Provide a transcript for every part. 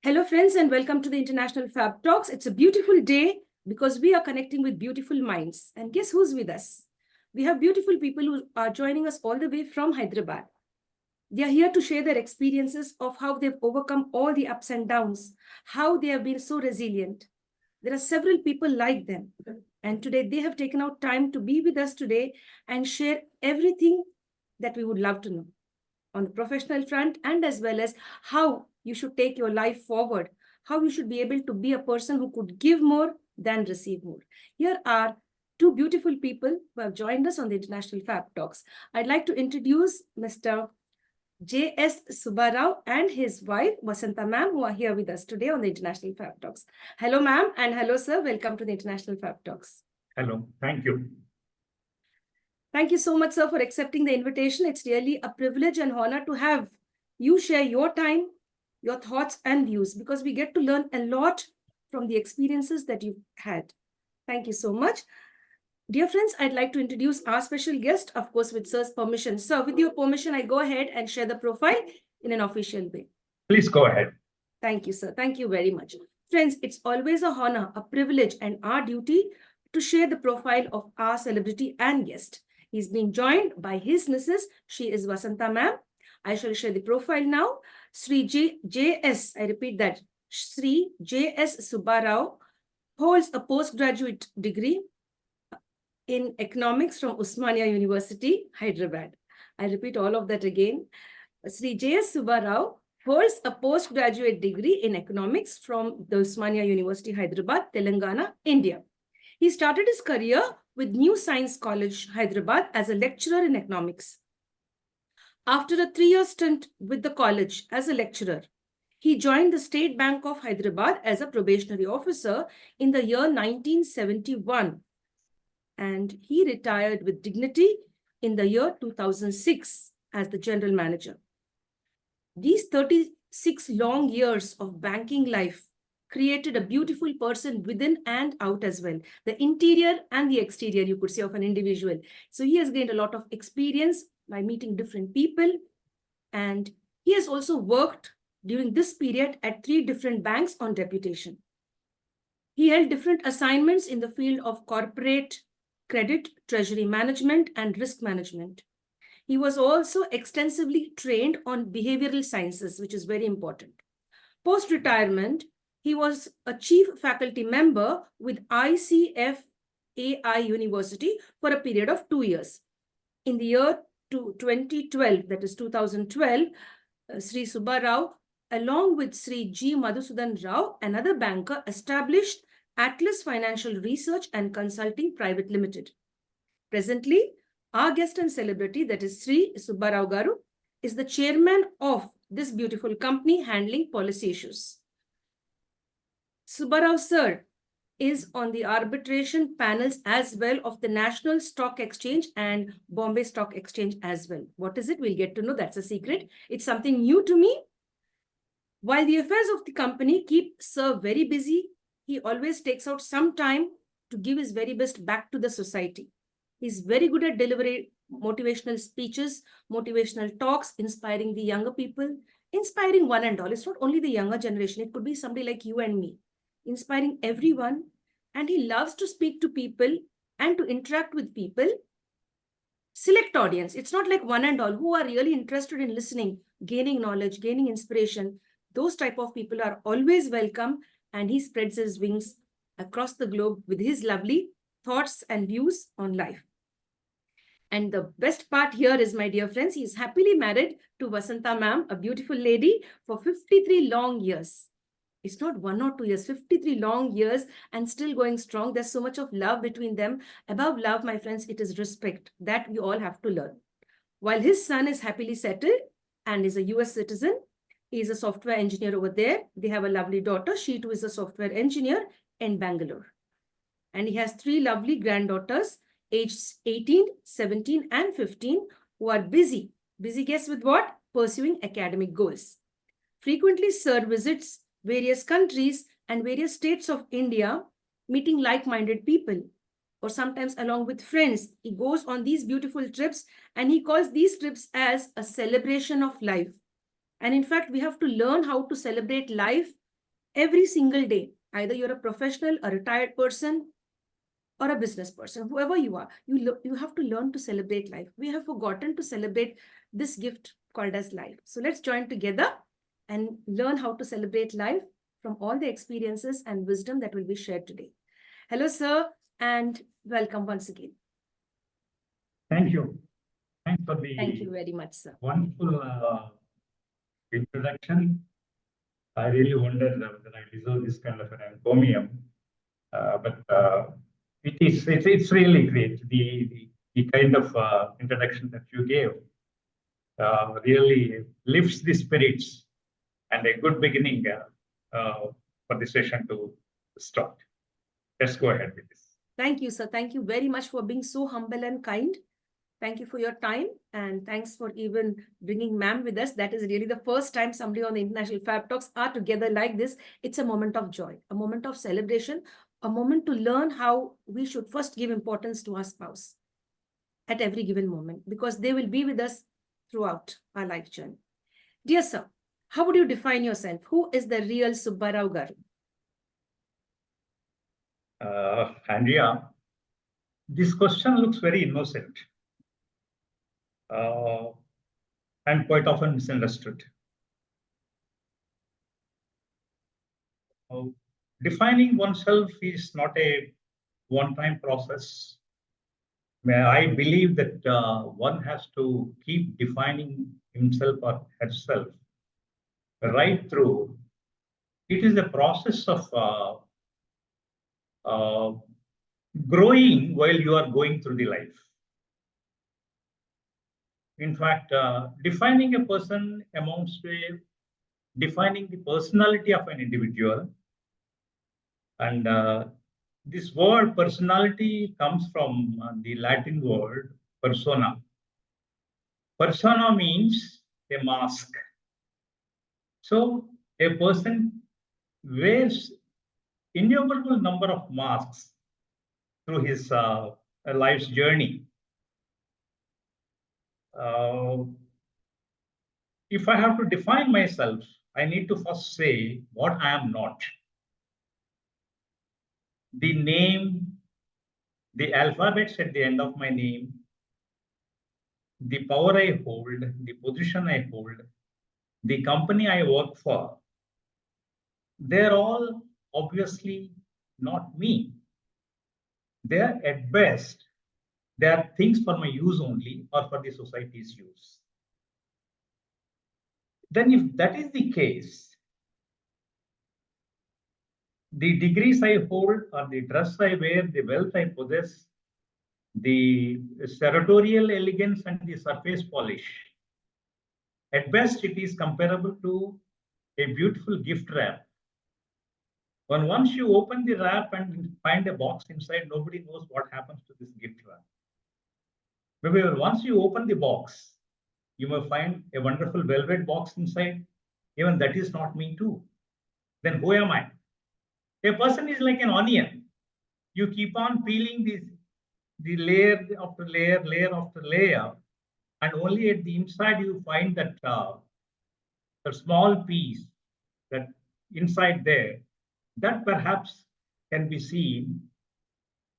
Hello friends and welcome to the International Fab Talks. It's a beautiful day because we are connecting with beautiful minds. And guess who's with us? We have beautiful people who are joining us all the way from Hyderabad. They are here to share their experiences of how they've overcome all the ups and downs, how they have been so resilient. There are several people like them. And today they have taken out time to be with us today and share everything that we would love to know on the professional front, and as well as how you should take your life forward, how you should be able to be a person who could give more than receive more. Here are two beautiful people who have joined us on the International Fab Talks. I'd like to introduce Mr. J S Subbarao and his wife, Vasanta ma'am, who are here with us today on the International Fab Talks. Hello, ma'am, and hello, sir. Welcome to the International Fab Talks. Hello, thank you. Thank you so much, sir, for accepting the invitation. It's really a privilege and honor to have you share your time, your thoughts and views, because we get to learn a lot from the experiences that you've had. Thank you so much. Dear friends, I'd like to introduce our special guest, of course, with sir's permission. Sir, with your permission, I go ahead and share the profile in an official way. Please go ahead. Thank you, sir. Thank you very much. Friends, it's always a honor, a privilege, and our duty to share the profile of our celebrity and guest. He's being joined by his missus. She is Vasanta ma'am. I shall share the profile now. Sri J S, I repeat that, Sri J S Subbarao holds a postgraduate degree in economics from Osmania University, Hyderabad. I repeat all of that again. Sri J S Subbarao holds a postgraduate degree in economics from the Osmania University, Hyderabad, Telangana, India. He started his career with New Science College, Hyderabad, as a lecturer in economics. After a 3-year stint with the college as a lecturer, he joined the State Bank of Hyderabad as a probationary officer in the year 1971. And he retired with dignity in the year 2006 as the general manager. These 36 long years of banking life created a beautiful person within and out as well. The interior and the exterior, you could say, of an individual. So he has gained a lot of experience by meeting different people. And he has also worked during this period at 3 different banks on deputation. He held different assignments in the field of corporate credit, treasury management, and risk management. He was also extensively trained on behavioral sciences, which is very important. Post-retirement, he was a chief faculty member with ICFAI University for a period of 2 years. In the year 2012, that is 2012, Sri Subbarao, along with Sri G Madhusudhan Rao, another banker, established Atlas Financial Research and Consulting Private Limited. Presently, our guest and celebrity, that is Sri Subbarao Garu, is the chairman of this beautiful company handling policy issues. Subbarao sir is on the arbitration panels as well of the National Stock Exchange and Bombay Stock Exchange as well. What is it? We'll get to know. That's a secret. It's something new to me. While the affairs of the company keep sir very busy, he always takes out some time to give his very best back to the society. He's very good at delivering motivational speeches, motivational talks, inspiring the younger people, inspiring one and all. It's not only the younger generation. It could be somebody like you and me, inspiring everyone. And he loves to speak to people and to interact with people. Select audience. It's not like one and all who are really interested in listening, gaining knowledge, gaining inspiration. Those type of people are always welcome. And he spreads his wings across the globe with his lovely thoughts and views on life. And the best part here is, my dear friends, he is happily married to Vasanta ma'am, a beautiful lady, for 53 long years. It's not 1 or 2 years, 53 long years and still going strong. There's so much of love between them. Above love, my friends, it is respect that we all have to learn. While his son is happily settled and is a US citizen, he is a software engineer over there. They have a lovely daughter. She too is a software engineer in Bangalore. And he has 3 lovely granddaughters, aged 18, 17, and 15, who are busy. Busy, guess with what? Pursuing academic goals. Frequently, sir visits various countries and various states of India, meeting like-minded people, or sometimes along with friends. He goes on these beautiful trips, and he calls these trips as a celebration of life. And in fact, we have to learn how to celebrate life Every single day, either you're a professional, a retired person, or a business person, whoever you are, you have to learn to celebrate life. We have forgotten to celebrate this gift called as life. So let's join together and learn how to celebrate life from all the experiences and wisdom that will be shared today. Hello, sir, and welcome once again. Thank you. Thanks for Thank you the very much, sir. wonderful introduction. I really wondered whether I deserve this kind of an encomium, but it's really great. The kind of introduction that you gave really lifts the spirits and a good beginning for the session to start. Let's go ahead with this. Thank you, sir. Thank you very much for being so humble and kind. Thank you for your time, and thanks for even bringing ma'am with us. That is really the first time somebody on the International Fab Talks are together like this. It's a moment of joy, a moment of celebration, a moment to learn how we should first give importance to our spouse at every given moment, because they will be with us throughout our life journey. Dear sir, how would you define yourself? Who is the real Subbarao Garu? Andrea, this question looks very innocent and quite often misunderstood. Defining oneself is not a one-time process. I believe that one has to keep defining himself or herself right through. It is a process of growing while you are going through the life. In fact, defining a person amounts to defining the personality of an individual. And this word personality comes from the Latin word persona. Persona means a mask. So a person wears innumerable number of masks through his life's journey. If I have to define myself, I need to first say what I am not. The name, the alphabets at the end of my name, the power I hold, the position I hold, the company I work for, they're all obviously not me. They're at best, they are things for my use only or for the society's use. Then if that is the case, the degrees I hold or the dress I wear, the wealth I possess, the sartorial elegance and the surface polish, at best it is comparable to a beautiful gift wrap. When once you open the wrap and find a box inside, nobody knows what happens to this gift wrap. Maybe once you open the box, you may find a wonderful velvet box inside. Even that is not me too. Then who am I? A person is like an onion. You keep on peeling the layer after layer, layer after layer, and only at the inside you find that the small piece that inside there, that perhaps can be seen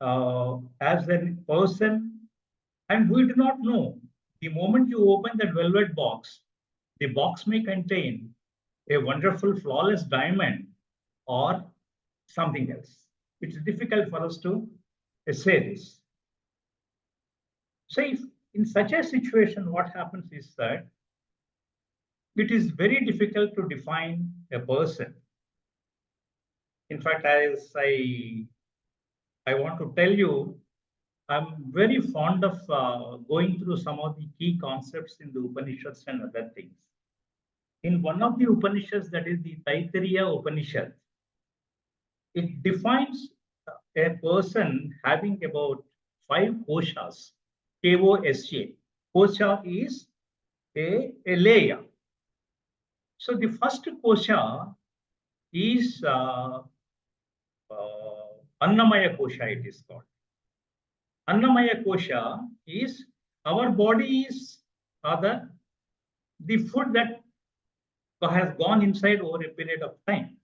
as a person, and we do not know. The moment you open that velvet box, the box may contain a wonderful flawless diamond or something else. It's difficult for us to say this. So if in such a situation, what happens is that it is very difficult to define a person. In fact, as I want to tell you, I'm very fond of going through some of the key concepts in the Upanishads and other things. In one of the Upanishads, that is the Taittiriya Upanishad, it defines a person having about 5 koshas, K-O-S-A. Kosha is a layer. So the first kosha is Annamaya kosha, it is called. Annamaya kosha is our body is the food that has gone inside over a period of time.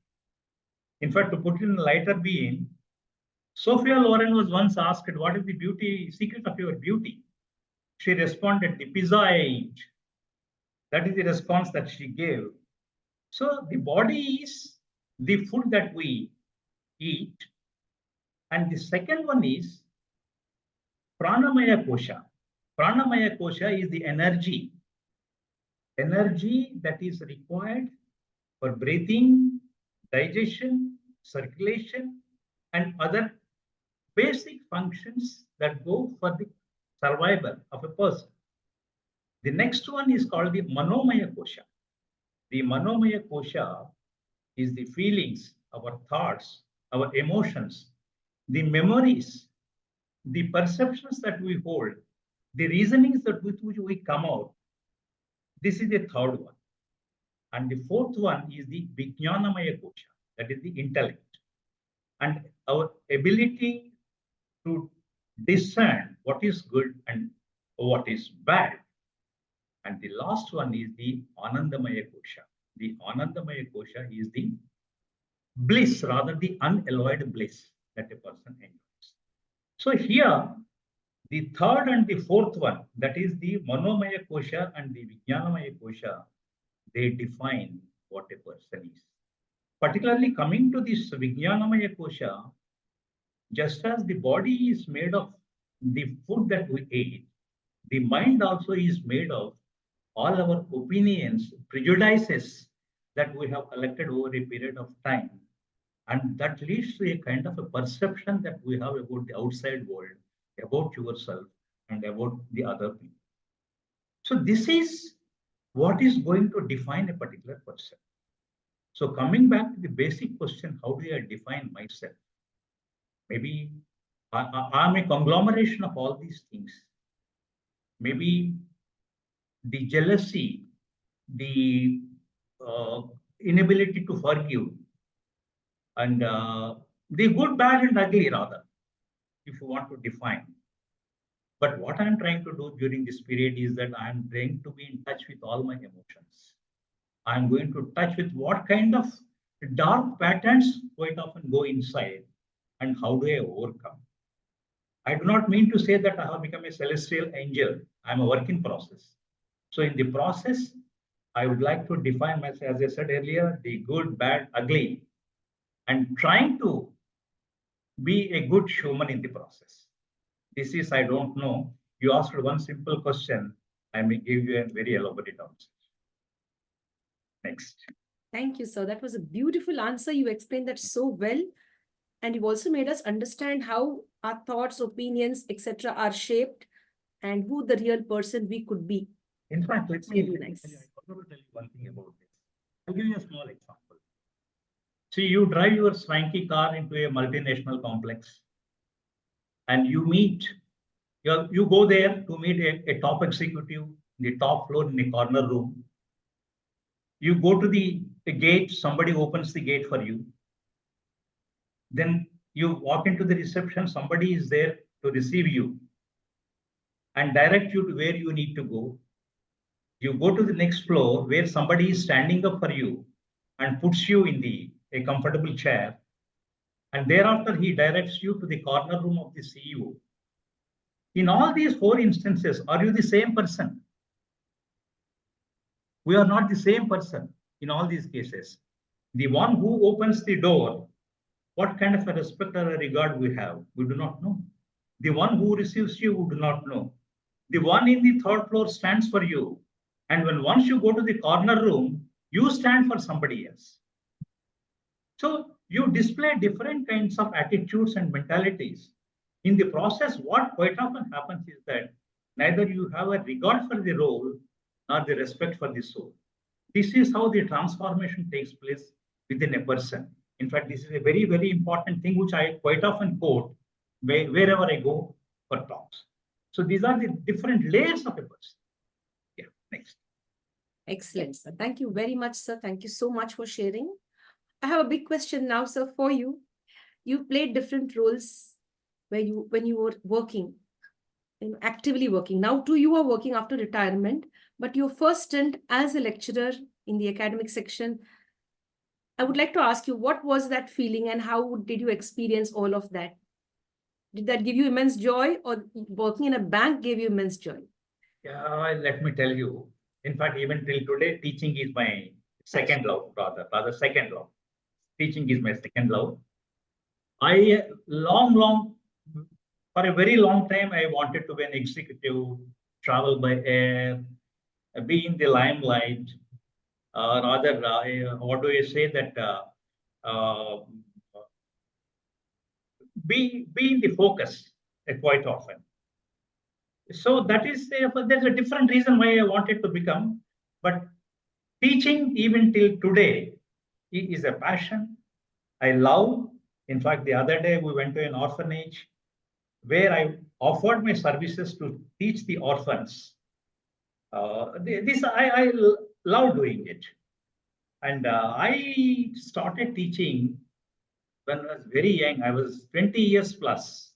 In fact, to put it in a lighter beam, Sophia Loren was once asked, what is the secret of your beauty? She responded, the pizza I eat. That is the response that she gave. So the body is the food that we eat. And the second one is Pranamaya Kosha. Pranamaya Kosha is the energy that is required for breathing, digestion, circulation, and other basic functions that go for the survival of a person. The next one is called the Manomaya Kosha. The Manomaya Kosha is the feelings, our thoughts, our emotions, the memories, the perceptions that we hold, the reasonings that with which we come out. This is the third one. And the fourth one is the Vijnanamaya Kosha, that is the intellect. And our ability to discern what is good and what is bad. And the last one is the Anandamaya Kosha. The Anandamaya Kosha is the bliss, rather the unalloyed bliss that a person enjoys. So here, the third and the fourth one, that is the Manomaya Kosha and the Vijnanamaya Kosha, they define what a person is. Particularly coming to this Vijnanamaya Kosha, just as the body is made of the food that we ate, the mind also is made of all our opinions, prejudices that we have collected over a period of time. And that leads to a kind of a perception that we have about the outside world, about yourself, and about the other people. So this is what is going to define a particular person. So coming back to the basic question, how do I define myself? Maybe I'm a conglomeration of all these things. Maybe the jealousy, the inability to forgive, and the good, bad, and ugly, rather, if you want to define. But what I'm trying to do during this period is that I'm trying to be in touch with all my emotions. I'm going to touch with what kind of dark patterns quite often go inside and how do I overcome. I do not mean to say that I have become a celestial angel. I'm a work in process. So in the process, I would like to define myself, as I said earlier, the good, bad, ugly, and trying to be a good human in the process. This is, I don't know. You asked one simple question. I may give you a very elaborate answer. Next. Thank you, sir. That was a beautiful answer. You explained that so well. And you've also made us understand how our thoughts, opinions, etc. are shaped and who the real person we could be. In fact, let's see. Really nice. I forgot to tell you one thing about this. I'll give you a small example. See, you drive your swanky car into a multinational complex and you go there to meet a top executive in the top floor in a corner room. You go to the gate, somebody opens the gate for you. Then you walk into the reception, somebody is there to receive you and direct you to where you need to go. You go to the next floor where somebody is standing up for you and puts you in a comfortable chair. And thereafter, he directs you to the corner room of the CEO. In all these four instances, are you the same person? We are not the same person in all these cases. The one who opens the door, what kind of a respect or a regard we have, we do not know. The one who receives you, we do not know. The one in the third floor stands for you. And once you go to the corner room, you stand for somebody else. So you display different kinds of attitudes and mentalities. In the process, what quite often happens is that neither you have a regard for the role nor the respect for the soul. This is how the transformation takes place within a person. In fact, this is a very, very important thing which I quite often quote wherever I go for talks. So these are the different layers of a person. Yeah, next. Excellent, sir. Thank you very much, sir. Thank you so much for sharing. I have a big question now, sir, for you. You played different roles when you were working, actively working. Now too, you are working after retirement, but your first stint as a lecturer in the academic section I would like to ask you, what was that feeling and how did you experience all of that? Did that give you immense joy, or working in a bank gave you immense joy? Yeah, let me tell you. In fact, even till today, teaching is my second love, rather second love. Teaching is my second love. I for a very long time, I wanted to be an executive, travel by air, be in the limelight. Rather, what do you say that? Uh, be in the focus quite often. So that is there's a different reason why I wanted to become, but teaching even till today is a passion I love. In fact, the other day we went to an orphanage where I offered my services to teach the orphans. This I love doing it, and I started teaching when I was very young. I was 20 years plus,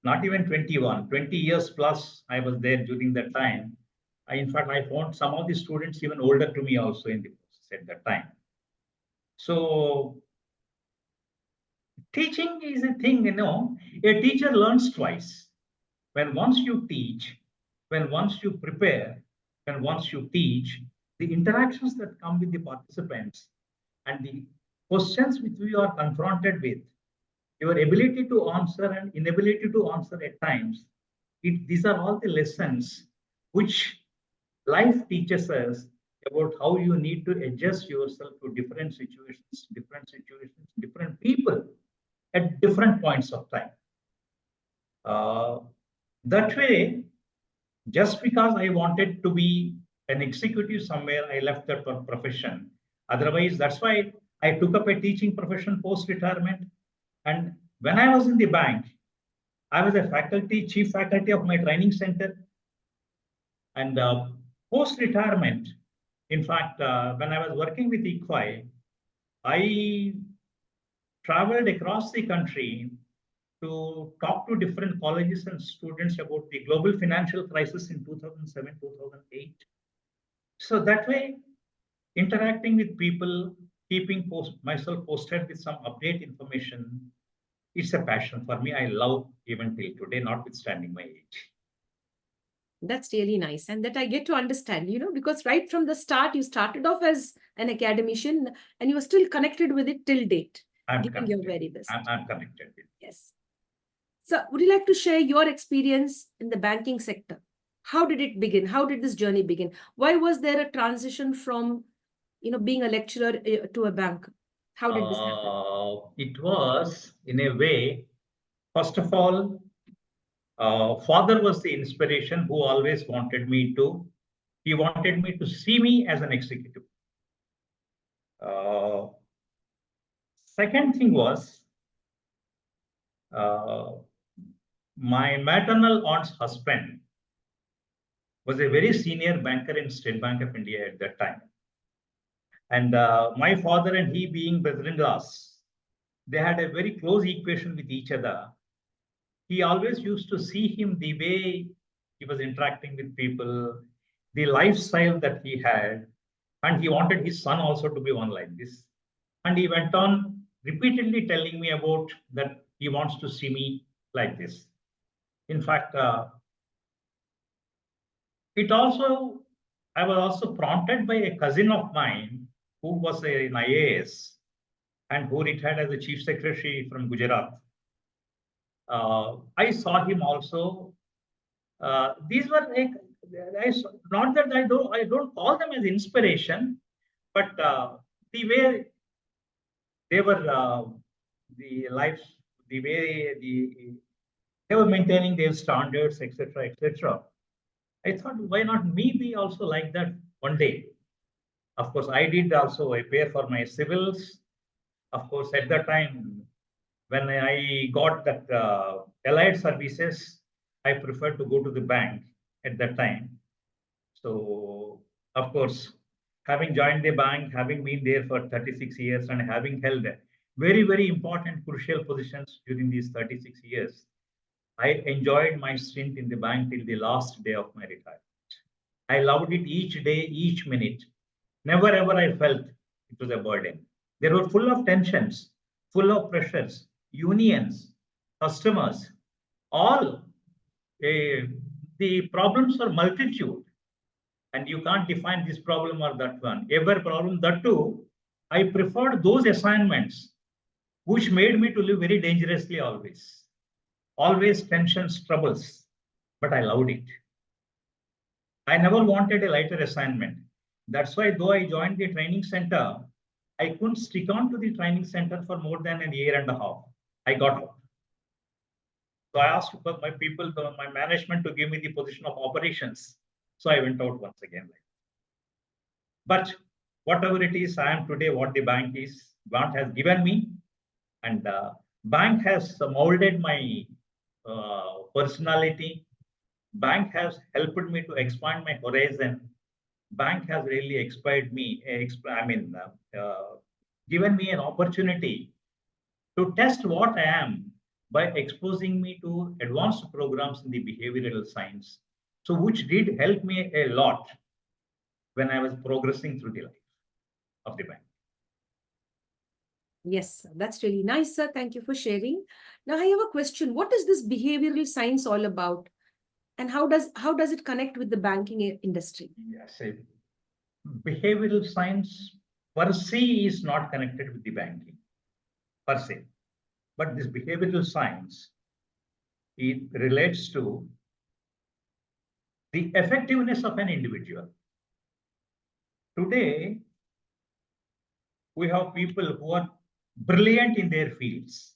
not even 21, 20 years plus. I was there during that time. In fact, I found some of the students even older to me also in the process at that time. So teaching is a thing, a teacher learns twice. When once you teach, when once you prepare, when once you teach, the interactions that come with the participants and the questions which we are confronted with, your ability to answer and inability to answer at times, these are all the lessons which life teaches us about how you need to adjust yourself to different situations, different people at different points of time. That way, just because I wanted to be an executive somewhere, I left that profession. Otherwise, that's why I took up a teaching profession post-retirement. And when I was in the bank, I was a chief faculty of my training center. And post-retirement, in fact, when I was working with ICFAI, I traveled across the country to talk to different colleges and students about the global financial crisis in 2007, 2008. So that way, interacting with people, keeping myself posted with some update information, it's a passion for me. I love even till today, notwithstanding my age. That's really nice. And that I get to understand, because right from the start, you started off as an academician and you are still connected with it till date, giving your very best. I'm connected with it. Yes. So would you like to share your experience in the banking sector? How did it begin? How did this journey begin? Why was there a transition from, being a lecturer to a banker? How did this happen? It was, in a way, first of all, father was the inspiration who always he wanted me to see me as an executive. Second thing was, my maternal aunt's husband was a very senior banker in State Bank of India at that time. And my father and he being brother-in-laws, they had a very close equation with each other. He always used to see him the way he was interacting with people, the lifestyle that he had, and he wanted his son also to be one like this. And he went on repeatedly telling me about that he wants to see me like this. In fact, I was also prompted by a cousin of mine who was an IAS and who retired as a chief secretary from Gujarat. I saw him also. These were not that I don't call them as inspiration, but the way they were, the lives, the way they were maintaining their standards, etc., etc. I thought, why not me be also like that one day? Of course, I did also appear for my civils. Of course, at that time, when I got that allied services, I preferred to go to the bank at that time. So, of course, having joined the bank, having been there for 36 years and having held very, very important, crucial positions during these 36 years, I enjoyed my stint in the bank till the last day of my retirement. I loved it each day, each minute. Never ever I felt it was a burden. They were full of tensions, full of pressures, unions, customers, all. The problems are multitude, and you can't define this problem or that one. Every problem, that too, I preferred those assignments which made me to live very dangerously always. Always tensions, troubles, but I loved it. I never wanted a lighter assignment. That's why, though I joined the training center, I couldn't stick on to the training center for more than a year and a half. I got out. So I asked for my people, my management, to give me the position of operations. So I went out once again. But whatever it is, I am today what the bank has given me, and bank has molded my personality. Bank has helped me to expand my horizon. Bank has really given me an opportunity to test what I am by exposing me to advanced programs in the behavioral science. So which did help me a lot when I was progressing through the life of the bank. Yes, that's really nice, sir. Thank you for sharing. Now I have a question. What is this behavioral science all about? And how does it connect with the banking industry? Yes, behavioral science per se is not connected with the banking per se, but this behavioral science, it relates to the effectiveness of an individual. Today, we have people who are brilliant in their fields,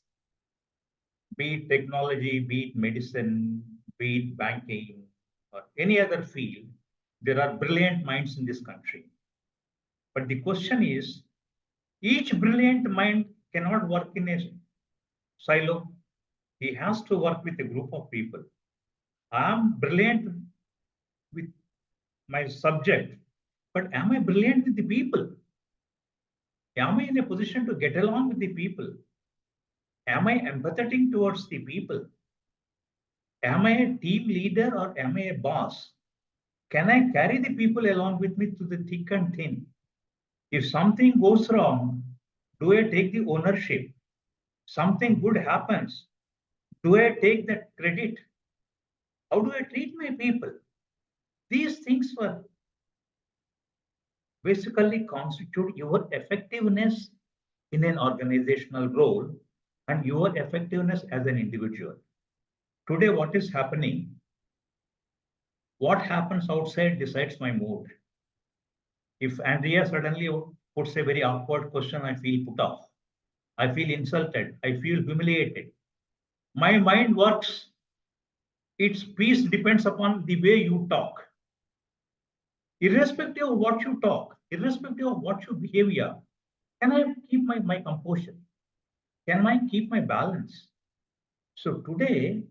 be it technology, be it medicine, be it banking, or any other field. There are brilliant minds in this country. But the question is, each brilliant mind cannot work in a silo. He has to work with a group of people. I am brilliant with my subject, but am I brilliant with the people? Am I in a position to get along with the people? Am I empathetic towards the people? Am I a team leader or am I a boss? Can I carry the people along with me through the thick and thin? If something goes wrong, do I take the ownership? Something good happens, do I take that credit? How do I treat my people? These things were basically constitute your effectiveness in an organizational role and your effectiveness as an individual. Today, what is happening? What happens outside decides my mood. If Andrea suddenly puts a very awkward question, I feel put off. I feel insulted. I feel humiliated. My mind works. Its peace depends upon the way you talk. Irrespective of what you talk, irrespective of what your behavior, can I keep my composure? Can I keep my balance? So today,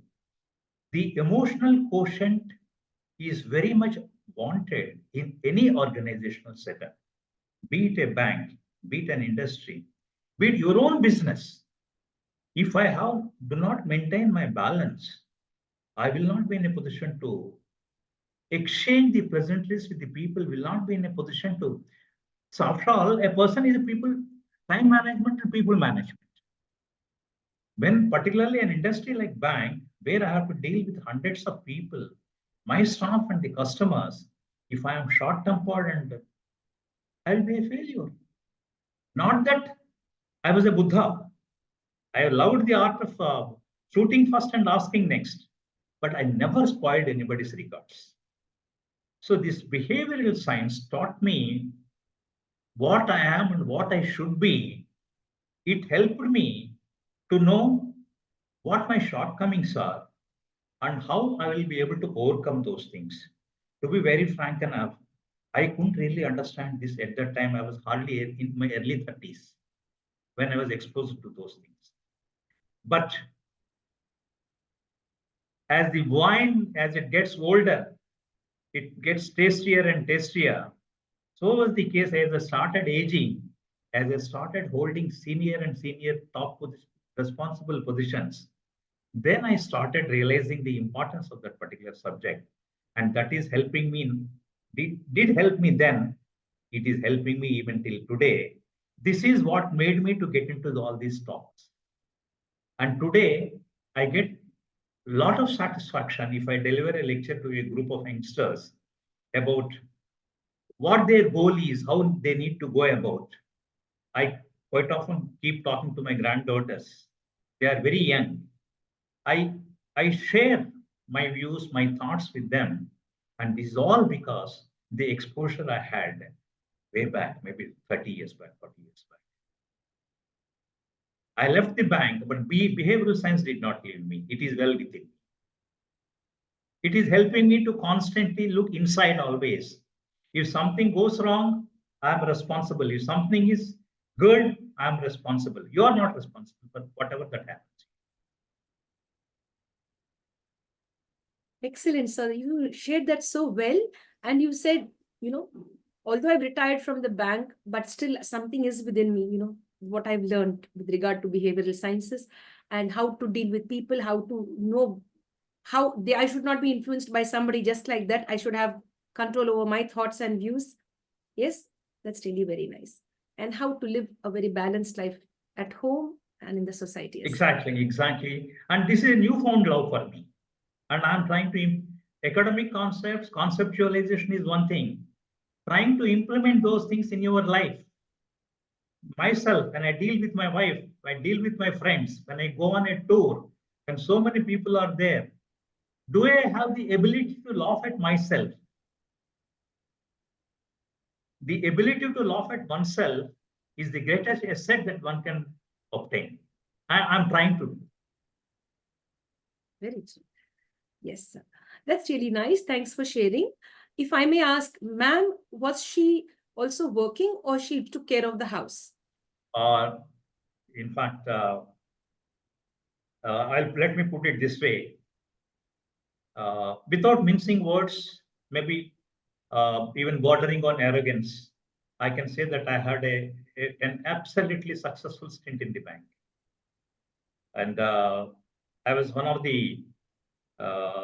the emotional quotient is very much wanted in any organizational setup, be it a bank, be it an industry, be it your own business. If I do not maintain my balance, I will not be in a position to exchange the pleasantries with the people, will not be in a position to. So after all, a person is a time management and people management. When particularly an industry like bank, where I have to deal with hundreds of people, my staff and the customers, if I am short-tempered, and I'll be a failure. Not that I was a Buddha. I loved the art of shooting first and asking next, but I never spoiled anybody's records. So this behavioral science taught me what I am and what I should be. It helped me to know what my shortcomings are and how I will be able to overcome those things. To be very frank enough, I couldn't really understand this at that time. I was hardly in my early 30s when I was exposed to those things. But as the wine, as it gets older, it gets tastier and tastier. So was the case as I started aging, as I started holding senior and senior top responsible positions. Then I started realizing the importance of that particular subject. And that is helping me, did help me then. It is helping me even till today. This is what made me to get into all these talks. And today, I get a lot of satisfaction if I deliver a lecture to a group of youngsters about what their goal is, how they need to go about. I quite often keep talking to my granddaughters. They are very young. I, I share my views, my thoughts with them. And this is all because the exposure I had way back, maybe 30 years back, 40 years back. I left the bank, but behavioral science did not leave me. It is well within me. It is helping me to constantly look inside always. If something goes wrong, I'm responsible. If something is good, I'm responsible. You are not responsible for whatever that happens. Excellent, sir. You shared that so well. And you said, although I've retired from the bank, but still something is within me, what I've learned with regard to behavioral sciences and how to deal with people, how to know I should not be influenced by somebody just like that. I should have control over my thoughts and views. Yes, that's really very nice. And how to live a very balanced life at home and in the society as well. Exactly. And this is a newfound love for me. And I'm trying to, academic concepts, conceptualization is one thing. Trying to implement those things in your life. Myself, when I deal with my wife, when I deal with my friends, when I go on a tour, and so many people are there, do I have the ability to laugh at myself? The ability to laugh at oneself is the greatest asset that one can obtain. I'm trying to do. Very true. Yes, sir. That's really nice. Thanks for sharing. If I may ask, ma'am, was she also working or she took care of the house? In fact, let me put it this way. Without mincing words, maybe even bordering on arrogance, I can say that I had an absolutely successful stint in the bank. And I was one of the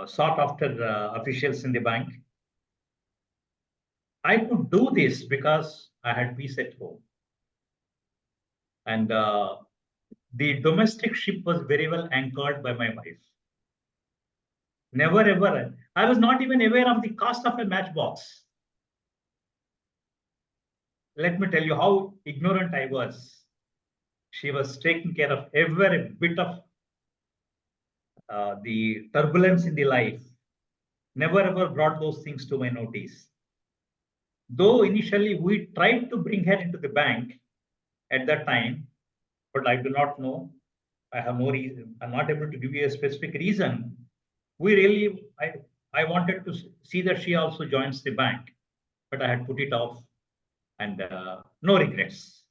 sought after officials in the bank. I could do this because I had peace at home. And the domestic ship was very well anchored by my wife. Never ever. I was not even aware of the cost of a matchbox. Let me tell you how ignorant I was. She was taking care of every bit of the turbulence in the life. Never ever brought those things to my notice. Though initially we tried to bring her into the bank at that time, but I do not know. I have no reason. I'm not able to give you a specific reason. I wanted to see that she also joins the bank, but I had put it off, and no regrets.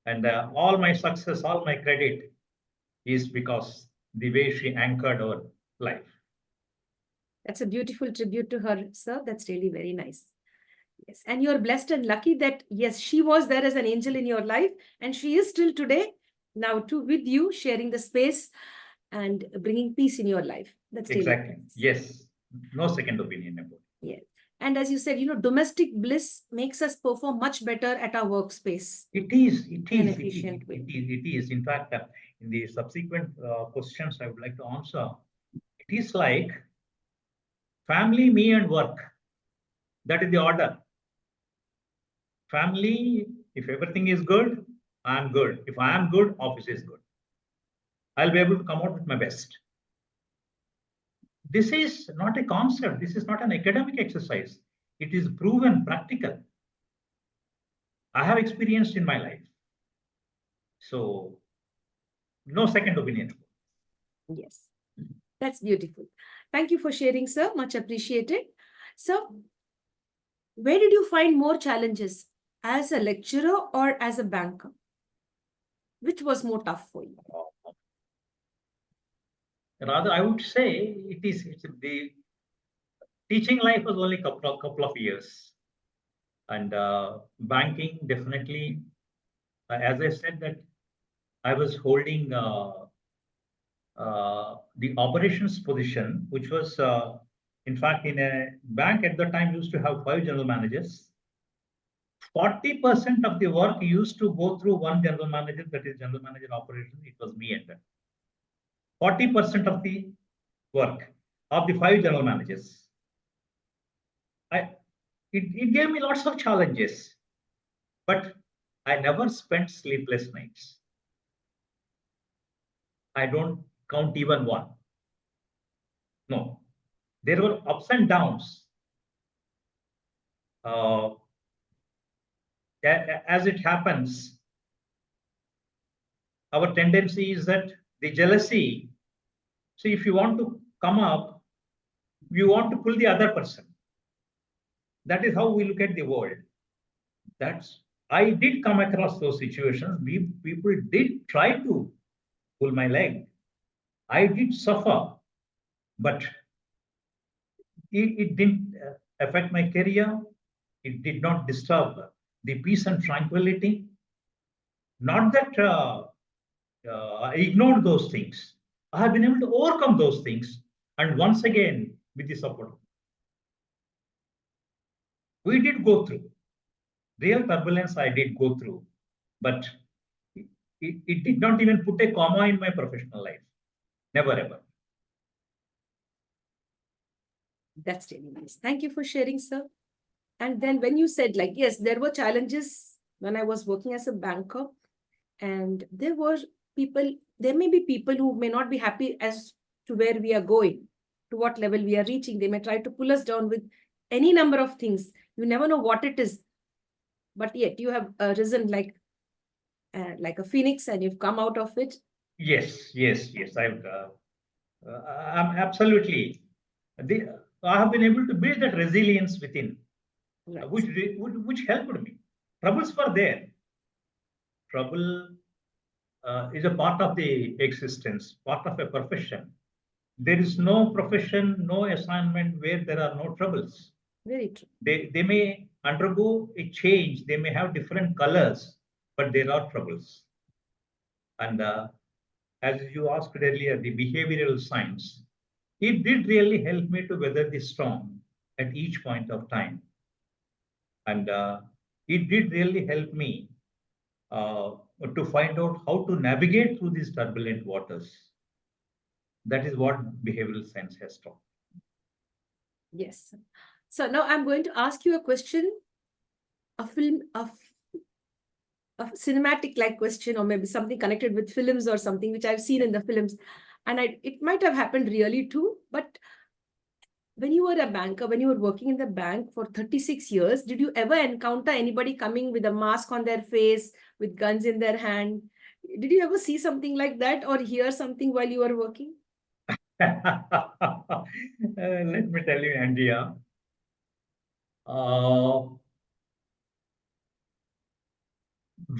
And all my success, all my credit is because the way she anchored our life. That's a beautiful tribute to her, sir. That's really very nice. Yes, and you're blessed and lucky that, yes, she was there as an angel in your life, and she is still today, now too, with you, sharing the space and bringing peace in your life. That's exactly really nice. Yes, no second opinion about it. Yes. And as you said, domestic bliss makes us perform much better at our workspace. It is. In an efficient way. It is. In fact, in the subsequent questions I would like to answer, it is like family, me, and work. That is the order. Family, if everything is good, I'm good. If I am good, office is good. I'll be able to come out with my best. This is not a concept. This is not an academic exercise. It is proven practical. I have experienced in my life. So, no second opinion. Yes, that's beautiful. Thank you for sharing, sir. Much appreciated. So, where did you find more challenges, as a lecturer or as a banker? Which was more tough for you? Rather, I would say it's the teaching life was only couple of years, and banking definitely. As I said that I was holding the operations position, which was in fact in a bank at the time used to have 5 general managers. 40% of the work used to go through one general manager, that is general manager operations. It was me and them. 40% of the work of the 5 general managers. It gave me lots of challenges, but I never spent sleepless nights. I don't count even one. No, there were ups and downs. As it happens, our tendency is that the jealousy. See, if you want to come up, you want to pull the other person. That is how we look at the world. I did come across those situations. People did try to pull my leg. I did suffer, but it didn't affect my career. It did not disturb the peace and tranquility. Not that I ignored those things. I have been able to overcome those things. And once again, with the support. We did go through. Real turbulence I did go through. But it did not even put a comma in my professional life. Never ever. That's really nice. Thank you for sharing, sir. And then when you said, like, yes, there were challenges when I was working as a banker, and there may be people who may not be happy as to where we are going, to what level we are reaching. They may try to pull us down with any number of things. You never know what it is. But yet you have risen like a phoenix, and you've come out of it. Yes. I'm absolutely. I have been able to build that resilience within, Right. which helped me. Troubles were there. Trouble is a part of the existence, part of a profession. There is no profession, no assignment where there are no troubles. Very true. They may undergo a change, they may have different colors, but there are troubles. And as you asked earlier, the behavioral science, it did really help me to weather the storm at each point of time. And it did really help me to find out how to navigate through these turbulent waters. That is what behavioral science has taught. Yes. So now I'm going to ask you a question, a cinematic like question, or maybe something connected with films or something which I've seen in the films. And it might have happened really too, but when you were a banker, when you were working in the bank for 36 years, did you ever encounter anybody coming with a mask on their face, with guns in their hand? Did you ever see something like that or hear something while you were working? Let me tell you, Andrea.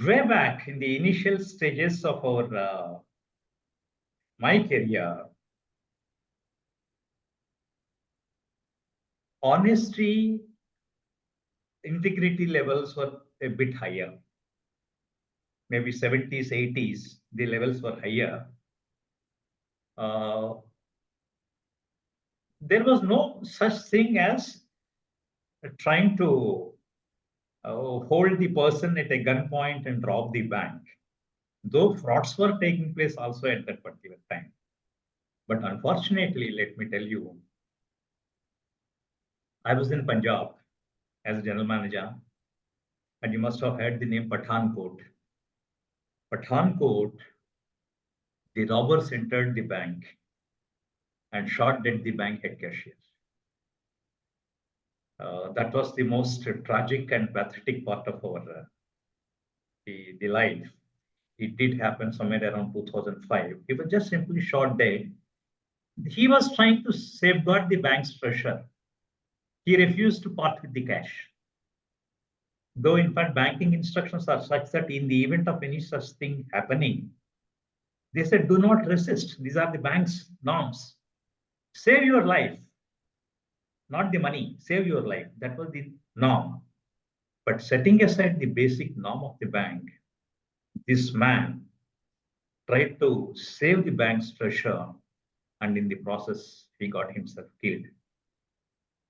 Way back in the initial stages of my career, honesty, integrity levels were a bit higher. Maybe 70s, 80s, the levels were higher. There was no such thing as trying to hold the person at a gunpoint and rob the bank, though frauds were taking place also at that particular time. But unfortunately, let me tell you, I was in Punjab as a general manager, and you must have heard the name Pathankot. Pathankot, the robbers entered the bank and shot dead the bank head cashier. That was the most tragic and pathetic part of our the life. It did happen somewhere around 2005. He was just simply shot dead. He was trying to safeguard the bank's treasure. He refused to part with the cash. Though, in fact, banking instructions are such that in the event of any such thing happening, they said, do not resist. These are the bank's norms. Save your life, not the money. Save your life. That was the norm. But setting aside the basic norm of the bank, this man tried to save the bank's treasure, and in the process, he got himself killed.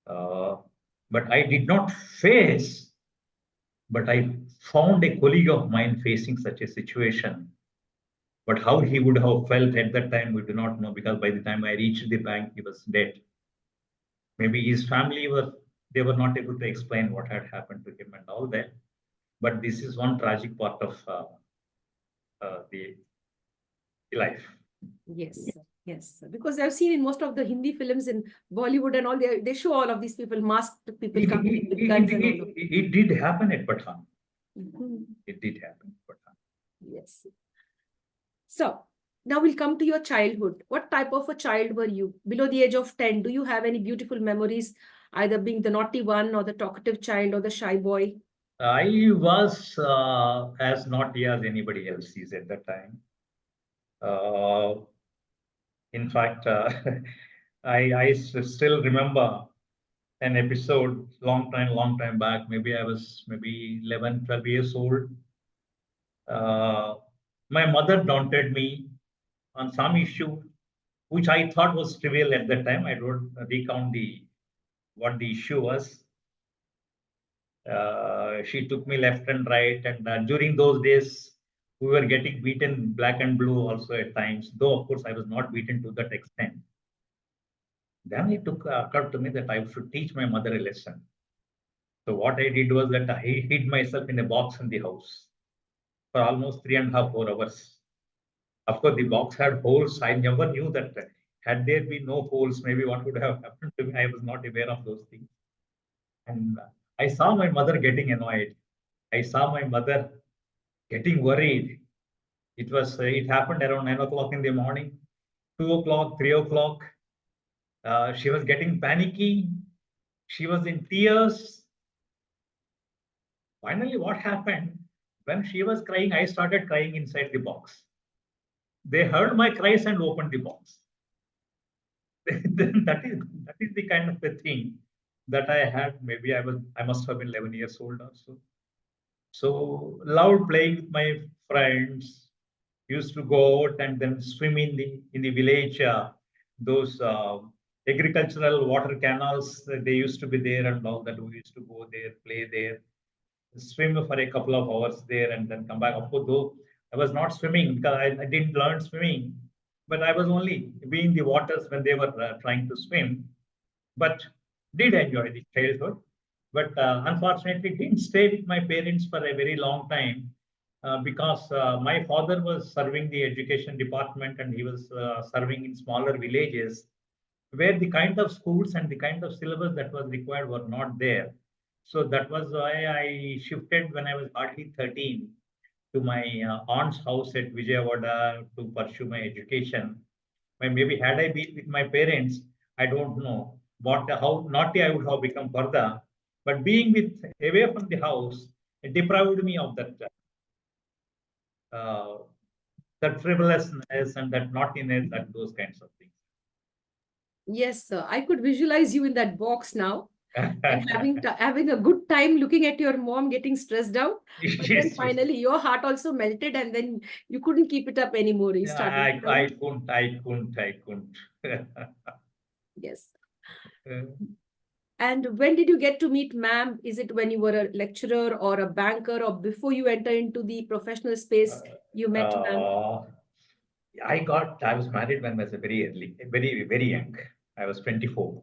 But I did not face But I found a colleague of mine facing such a situation. But how he would have felt at that time, we do not know, because by the time I reached the bank, he was dead. Maybe his family they were not able to explain what had happened to him and all that. But this is one tragic part of the life. Yes, yes. Because I've seen in most of the Hindi films in Bollywood and all, they show all of these people, masked people coming in with guns and all of. It did happen at Pathan. Mhm. It did happen at Pathan. Yes. So now we'll come to your childhood. What type of a child were you? Below the age of 10, do you have any beautiful memories, either being the naughty one or the talkative child or the shy boy? I was as naughty as anybody else is at that time. In fact, still remember an episode long time back. Maybe I was maybe 11, 12 years old. My mother daunted me on some issue which I thought was trivial at that time. I don't recount what the issue was. She took me left and right, and during those days, we were getting beaten black and blue also at times. Though of course I was not beaten to that extent. Then it occurred to me that I should teach my mother a lesson. So what I did was that I hid myself in a box in the house for almost 3.5, 4 hours. Of course, the box had holes. I never knew that had there been no holes, maybe what would have happened to me. I was not aware of those things. And I saw my mother getting annoyed. I saw my mother getting worried. It happened around 9 o'clock in the morning, 2 o'clock, 3 o'clock. She was getting panicky. She was in tears. Finally, what happened? When she was crying, I started crying inside the box. They heard my cries and opened the box. Then that is the kind of a thing that I had. Maybe I must have been 11 years old or so. So loved playing with my friends. Used to go out and then swim in the village. Those agricultural water canals, they used to be there and all that. We used to go there, play there, swim for a couple of hours there, and then come back. Of course, though I was not swimming because I didn't learn swimming, but I was only being the waters when they were trying to swim. But did enjoy the childhood. But unfortunately, didn't stay with my parents for a very long time because my father was serving the education department and he was serving in smaller villages where the kind of schools and the kind of syllabus that was required were not there. So that was why I shifted when I was hardly 13 to my aunt's house at Vijayawada to pursue my education. Maybe had I been with my parents, I don't know how naughty I would have become further. But being away from the house, it deprived me of uh, that frivolousness and that naughtiness and those kinds of things. Yes, sir. I could visualize you in that box now and having a good time looking at your mom getting stressed out. But then Yes, yes. finally your heart also melted and then you couldn't keep it up anymore. You started I crying. couldn't. Yes. Uh, And when did you get to meet ma'am? Is it when you were a lecturer or a banker or before you enter into the professional space you met ma'am? uh, I was married when I was very early, very young. I was 24.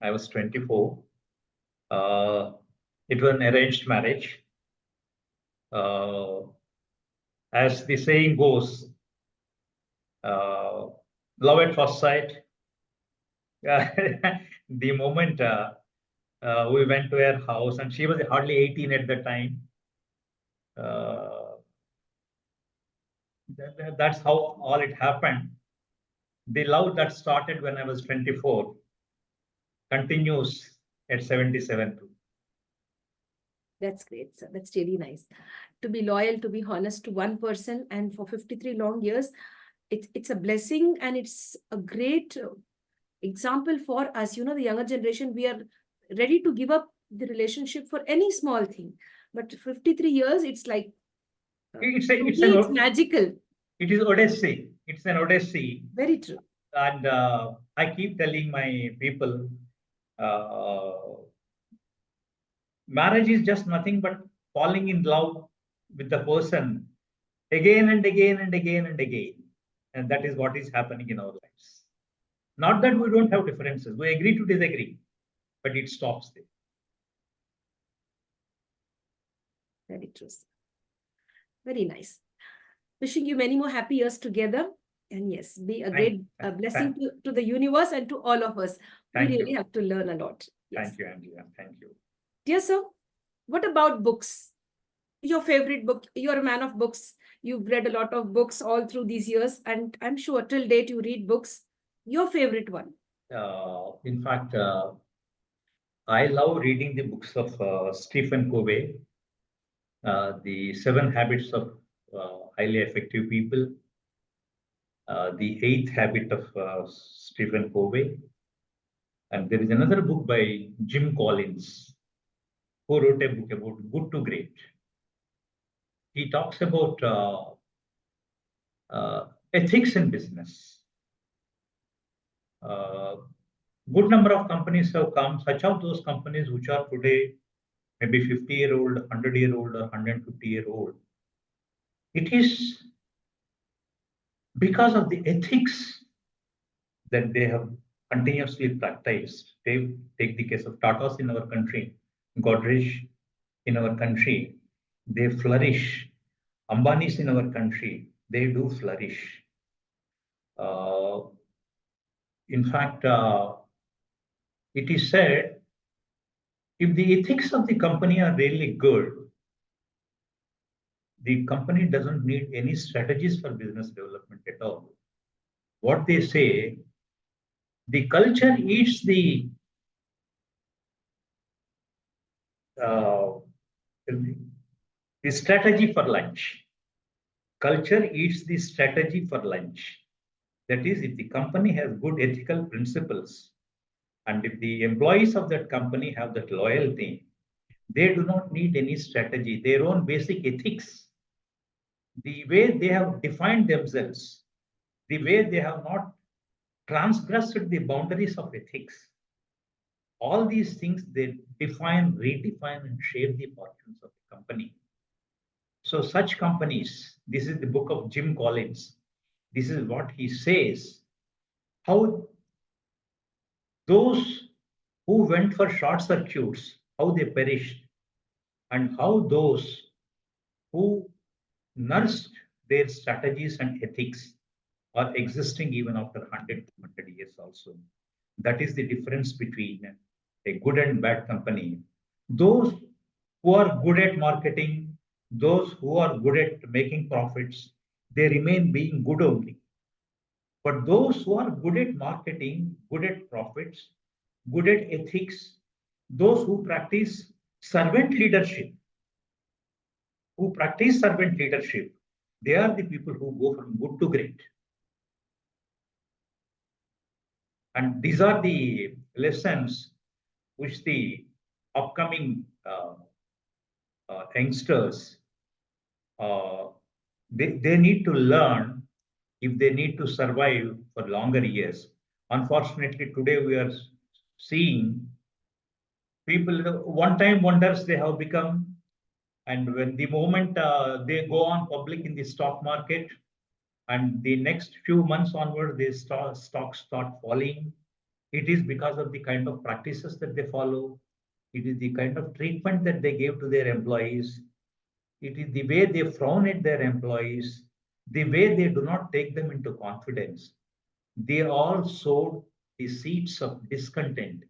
I was 24. Uh, it was an arranged marriage. Uh, as the saying goes, uh, love at first sight. The moment we went to her house, and she was hardly 18 at the time. Uh, that's how all it happened. The love that started when I was 24 continues at 77 too. That's great, sir. That's really nice. To be loyal, to be honest to one person and for 53 long years, it's a blessing and it's a great example for us. You know, the younger generation, we are ready to give up the relationship for any small thing. But 53 years, it's like, to It's me, it's magical. it is Odyssey. It's an Odyssey. Very true. And I keep telling my people, uh, marriage is just nothing but falling in love with the person again and again and again and again. And that is what is happening in our lives. Not that we don't have differences, we agree to disagree, but it stops there. Very true, sir. Very nice. Wishing you many more happy years together. And yes, be a great blessing to the universe and to all of us. We really have to learn a lot. Yes. Thank you, Angela. Thank you. Dear sir, what about books? Your favorite book? You're a man of books. You've read a lot of books all through these years, and I'm sure till date you read books. Your favorite one? In fact, I love reading the books of Stephen Covey, The 7 Habits of Highly Effective People, The 8th Habit of Stephen Covey. And there is another book by Jim Collins, who wrote a book about good to great. He talks about ethics in business. Good number of companies have come, such of those companies which are today maybe 50-year-old, 100-year-old, or 150-year-old. It is because of the ethics that they have continuously practiced. They take the case of Tata's in our country, Godrej in our country, they flourish. Ambani's in our country, they do flourish. In fact, it is said, if the ethics of the company are really good, the company doesn't need any strategies for business development at all. What they say, the culture eats the strategy for lunch. Culture eats the strategy for lunch. That is, if the company has good ethical principles, and if the employees of that company have that loyalty, they do not need any strategy. Their own basic ethics, the way they have defined themselves, the way they have not transgressed the boundaries of ethics, all these things, they define, redefine, and shape the fortunes of the company. So such companies, this is the book of Jim Collins. This is what he says, how those who went for short circuits, how they perished, and how those who nursed their strategies and ethics are existing even after 100 years also. That is the difference between a good and bad company. Those who are good at marketing, those who are good at making profits, they remain being good only. But those who are good at marketing, good at profits, good at ethics, those who practice servant leadership, they are the people who go from good to great. And these are the lessons which the upcoming youngsters, they need to learn if they need to survive for longer years. Unfortunately, today we are seeing people, one-time wonders they have become, and when the moment they go on public in the stock market, and the next few months onward, the stocks start falling. It is because of the kind of practices that they follow. It is the kind of treatment that they give to their employees. It is the way they frown at their employees, the way they do not take them into confidence. They all sowed the seeds of discontent.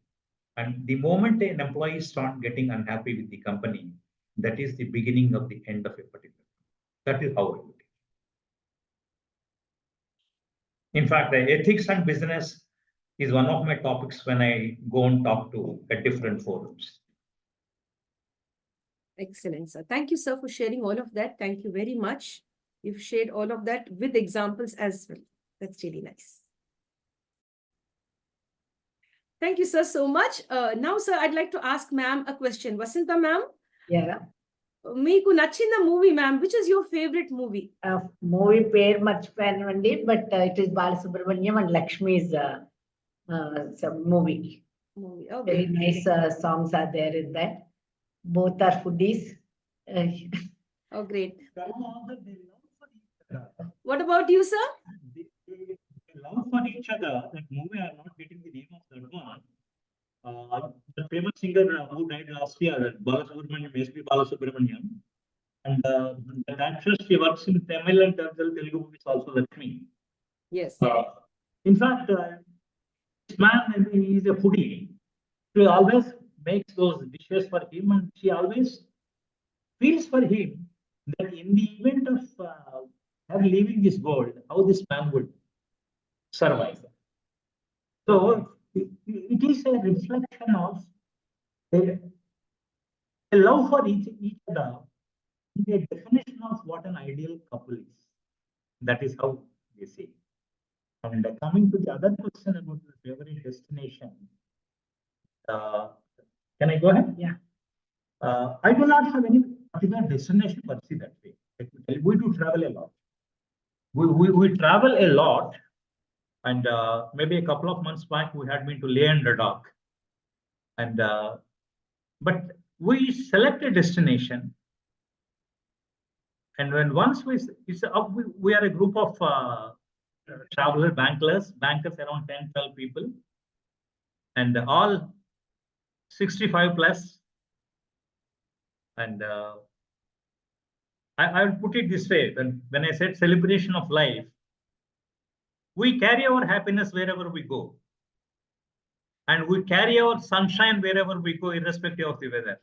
And the moment an employee starts getting unhappy with the company, that is the beginning of the end of a particular. That is how I look at it. In fact, the ethics and business is one of my topics when I go and talk to at different forums. Excellent, sir. Thank you, sir, for sharing all of that. Thank you very much. You've shared all of that with examples as well. That's really nice. Thank you, sir, so much. Now, sir, I'd like to ask ma'am a question. Vasinta, ma'am? Yeah. Meeku nachina movie, ma'am. Which is your favorite movie? Movie pair much fan but it is Balasubramaniam and Lakshmi's some movie. Okay. Very nice songs are there in that. Both are foodies. Uh, Oh, great. They love for each other. What about you, sir? They love for each other. That movie, I'm not getting the name of that one. The famous singer who died last year, Balasubramaniam, S.P. Balasubramaniam. And the actress, she works in Tamil and Telugu movies also, Lakshmi. Yes. In fact, this man, I mean, he's a foodie. She always makes those dishes for him, and she always feels for him that in the event of her leaving this world, how this man would survive. So it is a reflection of a love for each other, a definition of what an ideal couple is. That is how they say. And coming to the other question about the favorite destination, can I go ahead? Yeah. I do not have any particular destination per se that way. We do travel a lot. We travel a lot, and maybe a couple of months back we had been to Leh and Ladakh, and but we select a destination, and when once we are a group of bankers around 10-12 people, and all 65 plus, and I will put it this way: when I said celebration of life, we carry our happiness wherever we go, and we carry our sunshine wherever we go, irrespective of the weather.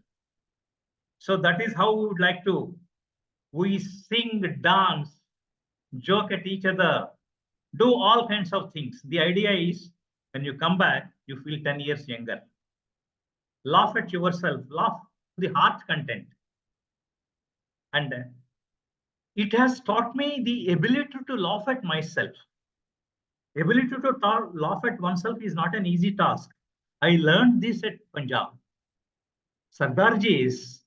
So that is how we would like to. We sing, dance, joke at each other, do all kinds of things. The idea is when you come back, you feel 10 years younger. Laugh at yourself, laugh to the heart content. And it has taught me the ability to laugh at myself. Ability to laugh at oneself is not an easy task. I learned this at Punjab. Sardarjis,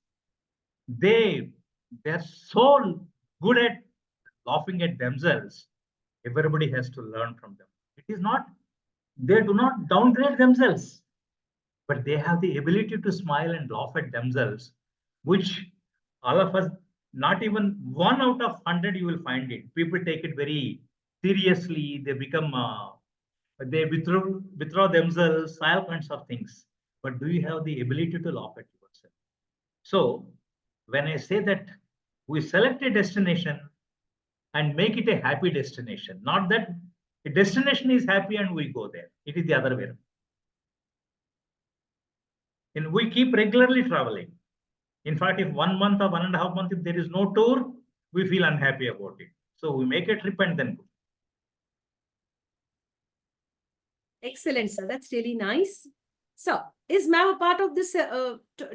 they're so good at laughing at themselves. Everybody has to learn from them. It is not, they do not downgrade themselves, but they have the ability to smile and laugh at themselves, which all of us, not even 1 out of 100, you will find it. People take it very seriously. They become, they withdraw themselves, all kinds of things. But do you have the ability to laugh at yourself? So when I say that we select a destination and make it a happy destination, not that a destination is happy and we go there. It is the other way around. And we keep regularly traveling. In fact, if 1 month or 1.5 months, if there is no tour, we feel unhappy about it. So we make a trip and then go. Excellent, sir. That's really nice. So, is ma'am a part of this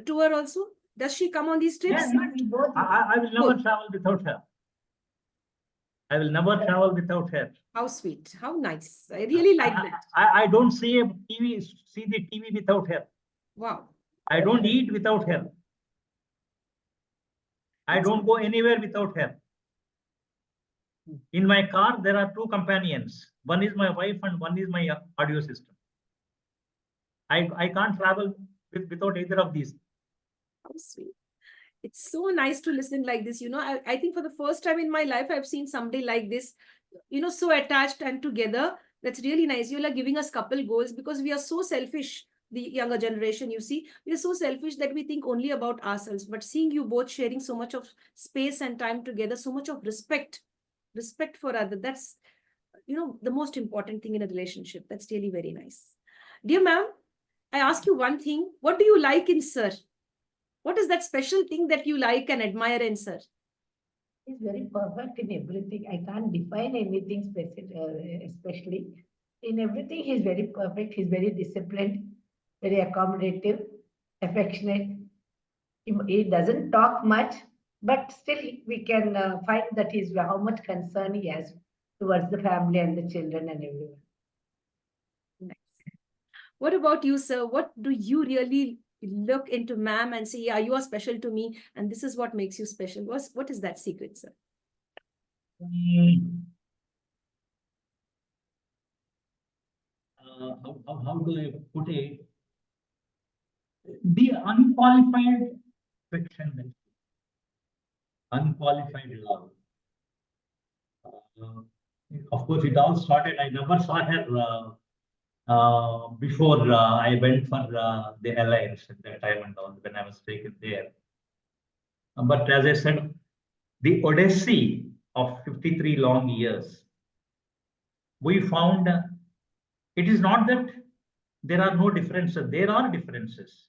tour also? Does she come on these trips? Yeah, we both. I will never Good. travel without her. I will never travel without her. How sweet. How nice. I really like that. I don't see the TV without her. Wow. I don't eat without her. I don't go anywhere without her. In my car, there are 2 companions. One is my wife and one is my audio system. I can't travel without either of these. How sweet. It's so nice to listen like this. You know, I think for the first time in my life, I've seen somebody like this, you know, so attached and together. That's really nice. You are giving us couple goals because we are so selfish. The younger generation, you see, we are so selfish that we think only about ourselves. But seeing you both sharing so much of space and time together, so much of respect for others, that's, you know, the most important thing in a relationship. That's really very nice. Dear ma'am, I ask you one thing. What do you like in sir? What is that special thing that you like and admire in sir? He's very perfect in everything. I can't define anything specific, especially. In everything, he's very perfect. He's very disciplined, very accommodative, affectionate. He doesn't talk much, but still we can find that he's how much concern he has towards the family and the children and everyone. Nice. What about you, sir? What do you really look into ma'am and say, yeah, you are special to me, and this is what makes you special? What is that secret, sir? How do I put it? The unqualified Affection, unqualified love. Of course, it all started. I never saw her before I went for the alliance at that time and all when I was taken there. But as I said, the odyssey of 53 long years, we found it is not that there are no differences. There are differences.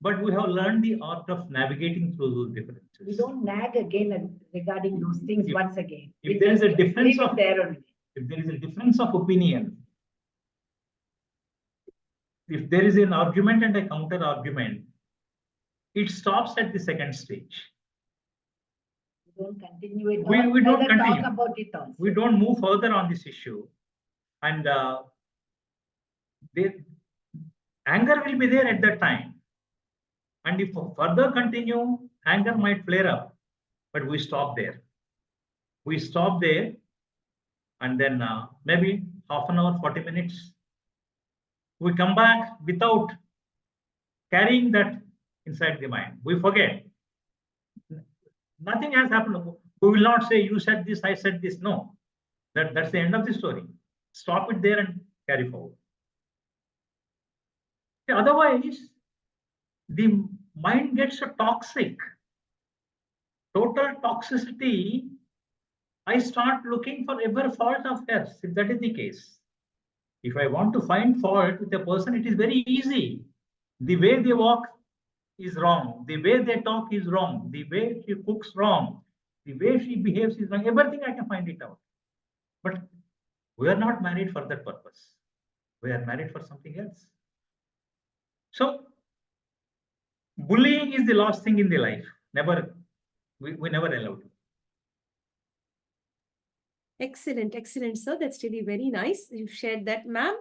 But we have learned the art of navigating through those differences. We don't nag again regarding those things once again. If there is a difference of there only. If there is a difference of opinion, if there is an argument and a counter argument, it stops at the second stage. We don't continue it. We don't continue. Talk about it also. We don't move further on this issue, and the anger will be there at that time. And if further continue, anger might flare up, but we stop there. We stop there, and then maybe half an hour, 40 minutes, we come back without carrying that inside the mind. We forget. Nothing has happened. We will not say, you said this, I said this. No, that's the end of the story. Stop it there and carry forward. Otherwise, the mind gets toxic. Total toxicity. I start looking for every fault of hers, if that is the case. If I want to find fault with a person, it is very easy. The way they walk is wrong. The way they talk is wrong. The way she cooks wrong. The way she behaves is wrong. Everything I can find it out. But we are not married for that purpose. We are married for something else. So, bullying is the last thing in the life. We never allow it. Excellent, excellent, sir. That's really very nice. You've shared that, ma'am.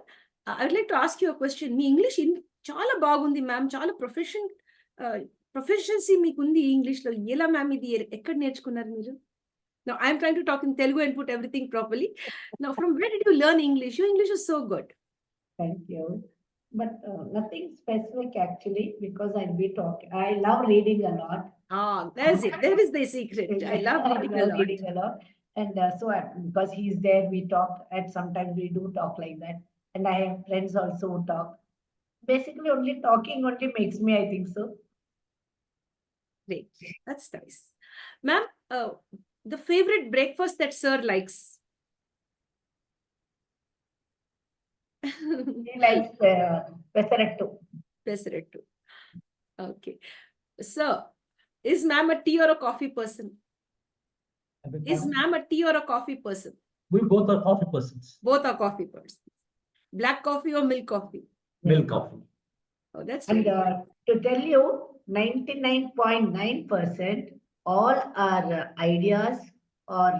I would like to ask you a question. Me English in chala bagundi, ma'am. Chala proficiency meekundi English lo. Yela ma'am idi ekkad nerchukunnaru meeru? Now I'm trying to talk in Telugu and put everything properly. Now, from where did you learn English? Your English is so good. Thank you. But nothing specific actually, because I'll be talking. I love reading a lot. Ah, there's it. There is the secret. I love reading a lot. And because he's there, we talk, and sometimes we do talk like that. And I have friends also who talk. Basically, only talking only makes me, I think so. Great. That's nice. Ma'am, the favorite breakfast that sir likes? He likes pesarettu. Pesarettu. Okay. Sir, is ma'am a tea or a coffee person? Is ma'am a tea or a coffee person? We both are coffee persons. Both are coffee persons. Black coffee or milk coffee? Milk coffee. Oh, that's And really to tell you, 99.9% all our ideas or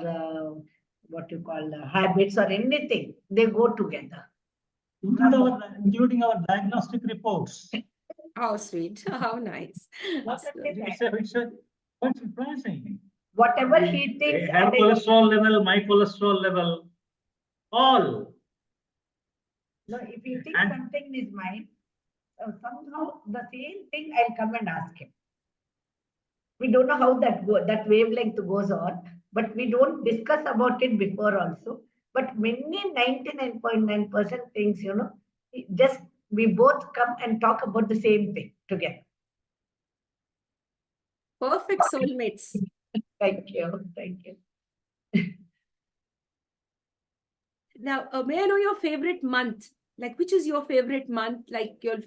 what you call habits or anything, they go together. Including our diagnostic reports. how sweet. How nice. It's quite surprising. Whatever he thinks. Her cholesterol level, my cholesterol level, all. No, if he thinks something in his mind, somehow the same thing I'll come and ask him. We don't know how that wavelength goes on, but we don't discuss about it before also. But many 99.9% things, just we both come and talk about the same thing together. Perfect soulmates. Thank you. Thank you. Now, may I know your favorite month? Like, which is your favorite month? Like your,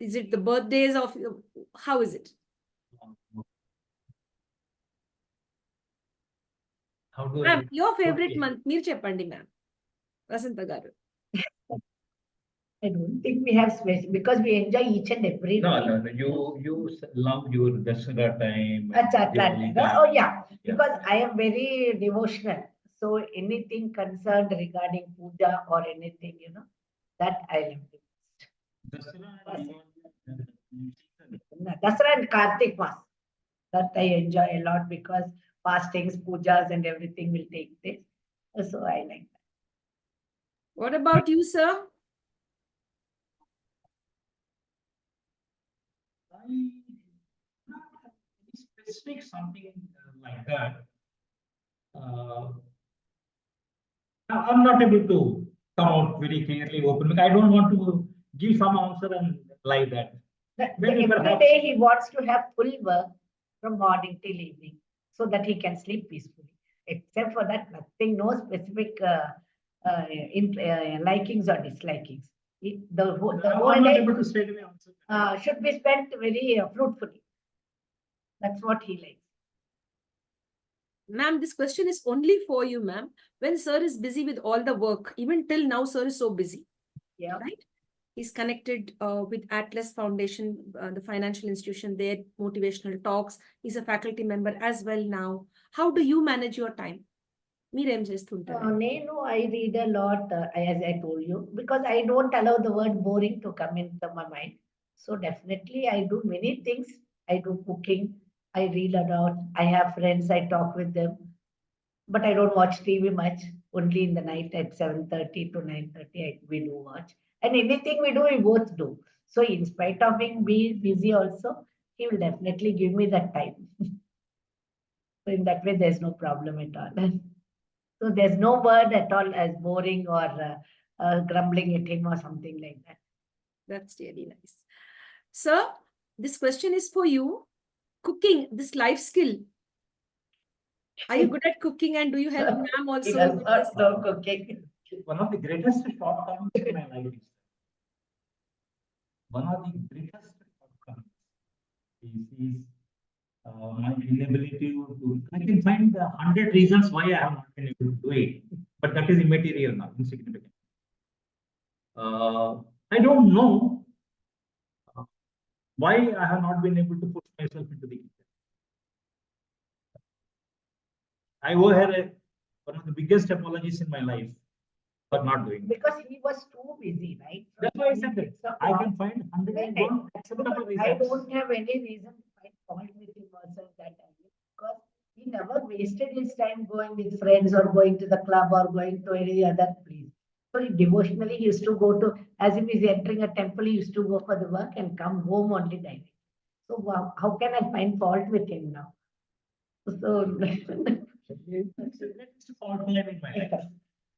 is it the birthdays of, how is it? How do Ma'am, your favorite month, meer cheppandi, ma'am. Vasanta garu. I don't think we have space because we enjoy each and every day. No. You love your Dasara time. Oh, yeah. Because I am very devotional. So anything concerned regarding puja or anything, that I love. Dasara and Kartik Mas. That I enjoy a lot because fastings, pujas and everything will take place. So I like that. What about you, sir? not have any specific something like that. I'm not able to come out very clearly open because I don't want to give some answer and like that. Maybe Every perhaps- day he wants to have full work from morning till evening so that he can sleep peacefully. Except for that, nothing, no specific likings or dislikings. The I'm whole not day able to straight away answer. should be spent very fruitfully. That's what he likes. Ma'am, this question is only for you, ma'am. When sir is busy with all the work, even till now, sir is so busy, Yeah. right? He's connected with Atlas Foundation, the financial institution, their motivational talks. He's a faculty member as well now. How do you manage your time? మీరేం చేస్తుంటారు? Nenu, I read a lot, as I told you, because I don't allow the word boring to come into my mind. So definitely I do many things. I do cooking. I read a lot. I have friends. I talk with them. But I don't watch TV much. Only in the night at 7:30 to 9:30, we do watch. And anything we do, we both do. So in spite of being busy also, he will definitely give me that time. So in that way, there's no problem at all. So there's no word at all as boring or grumbling at him or something like that. That's really nice. Sir, this question is for you. Cooking, this life skill. Are you good at cooking and do you help ma'am He also does with not this? know cooking. One of the greatest shortcomings in my life is one of the greatest shortcomings is my inability to do it. I can find 100 reasons why I have not been able to do it, but that is immaterial now, insignificant. I don't know why I have not been able to put myself into the kitchen. I owe her one of the biggest apologies in my life for not doing it. Because he was too busy, right? So That's why I said that. so I can find 101 acceptable because I reasons. don't have any reason to find fault with him also at that time. Because he never wasted his time going with friends or going to the club or going to any other place. So he devotionally used to go to, as if he's entering a temple, he used to go for the work and come home only direct. So how can I find fault with him now? So That's the greatest fault I have in my life.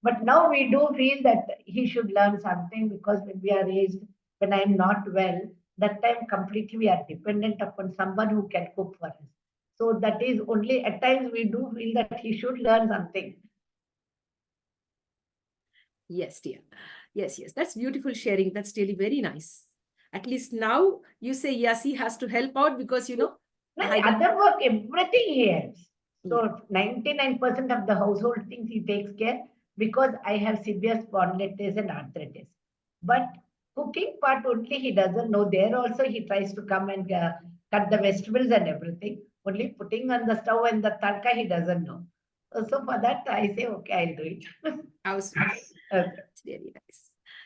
but now we do feel that he should learn something because when we are raised, when I am not well, that time completely we are dependent upon someone who can cook for us. So that is only at times we do feel that he should learn something. Yes, dear. Yes, yes. That's beautiful sharing. That's really very nice. At least now you say, yes, he has to help out because, you know, Like other work, everything he helps. So 99% of the household things he takes care because I have severe spondylitis and arthritis. But cooking part only he doesn't know. There also he tries to come and cut the vegetables and everything. Only putting on the stove and the tadka he doesn't know. So for that I say, okay, I'll do it. how sweet. Okay. That's really nice.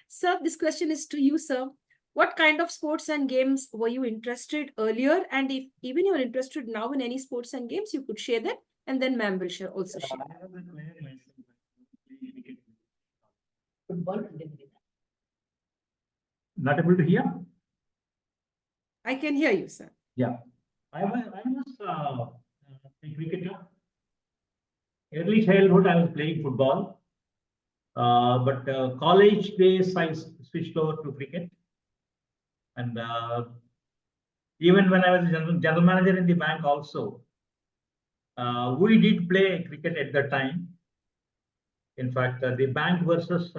Sir, this question is to you, sir. What kind of sports and games were you interested earlier? And if even you're interested now in any sports and games, you could share that. And then ma'am will share also share. I have been playing myself. Football. Not able to hear? I can hear you, sir. Yeah. I was a cricketer. Early childhood, I was playing football. But college days, I switched over to cricket. And even when I was general manager in the bank also, we did play cricket at that time. In fact, the bank versus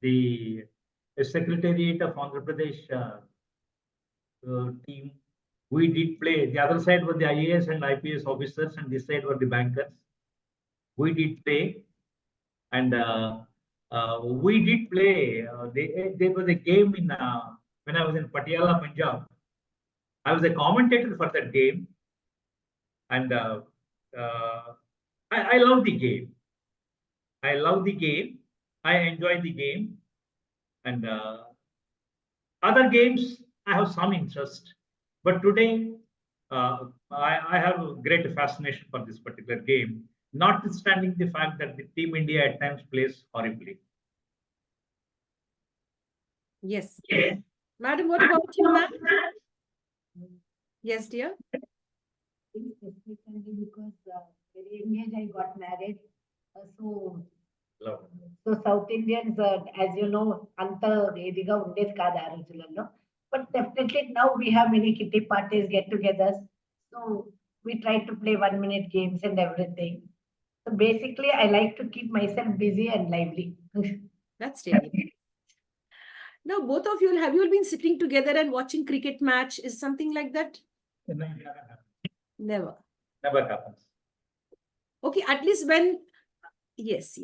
the Secretariat of Andhra Pradesh team, we did play. The other side were the IAS and IPS officers, and this side were the bankers. We did play, and we did play. There was a game in when I was in Patiala, Punjab. I was a commentator for that game, and I love the game. I love the game. I enjoy the game, and other games I have some interest. But today, I have a great fascination for this particular game, notwithstanding the fact that the Team India at times plays horribly. Yes. Madam, what about you, ma'am? Yes, dear. Specifically because very young age I got married. So Love. South Indians, as you know, anta ediga unded kaadu aa rojulallo. But definitely now we have many kitty parties, get-togethers. So we try to play 1 minute games and everything. So basically, I like to keep myself busy and lively. That's really nice. Now, both of you, have you all been sitting together and watching cricket match? Is something like that? Never. Never happens. Okay, at least when, yes.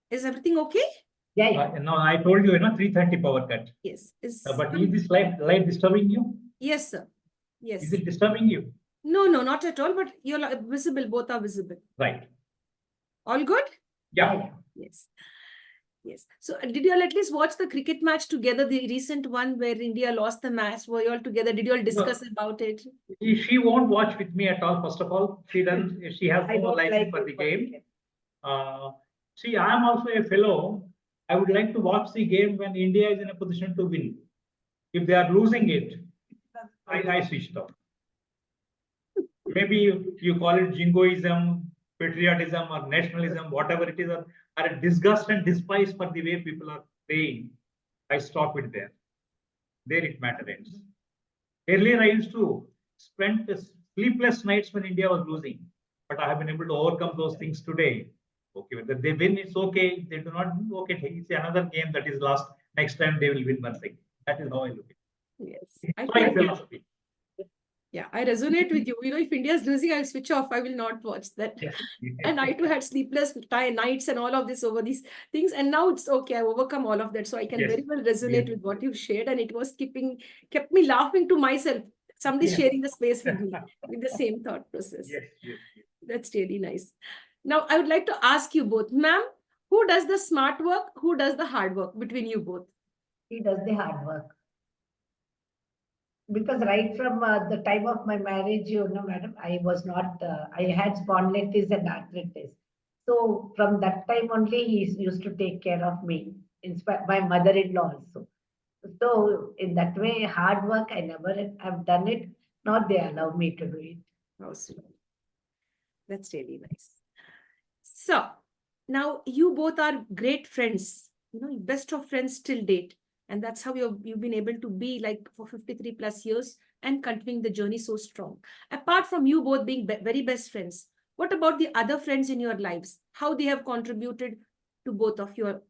Is everything okay? Yeah, yeah. No, I told you, 3:30 power cut. Yes. But is this light disturbing you? Yes, sir. Yes. Is it disturbing you? No, not at all, but you're visible, both are visible. Right. All good? Yeah. Yes. Yes. So did you all at least watch the cricket match together, the recent one where India lost the match? Were you all together? Did you all discuss about it? She won't watch with me at all, first of all. She doesn't, she has I no don't license like for it the for game. cricket. See, I am also a fellow. I would like to watch the game when India is in a position to win. If they are losing it, I switched off. Maybe you call it jingoism, patriotism, or nationalism, whatever it is, or a disgust and despise for the way people are playing. I stop it there. There it matter ends. Earlier, I used to spend sleepless nights when India was losing, but I have been able to overcome those things today. Okay, whether they win, it's okay. If they do not, okay, it's another game that is lost. Next time they will win once again. That is how I look at it. Yes. My philosophy. Yeah, I resonate with you. You know, if India is losing, I'll switch off. I will not watch that. Yes. And I too had sleepless nights and all of this over these things. And now it's okay. I've overcome all of that. So I can Yes. very well resonate Yes. with what you shared. And it was kept me laughing to myself. Somebody Yes. sharing the space with me with the same thought process. Yes. That's really nice. Now, I would like to ask you both, ma'am, who does the smart work? Who does the hard work between you both? He does the hard work. Because right from the time of my marriage, you know, madam, I was not, I had spondylitis and arthritis. So from that time only, he used to take care of me, in spite my mother-in-law also. So in that way, hard work, I never have done it, nor they allow me to do it. Oh, sweet. That's really nice. So now you both are great friends, you know, best of friends till date. And that's how you've been able to be like for 53 plus years and continuing the journey so strong. Apart from you both being very best friends, what about the other friends in your lives? How they have contributed to both of you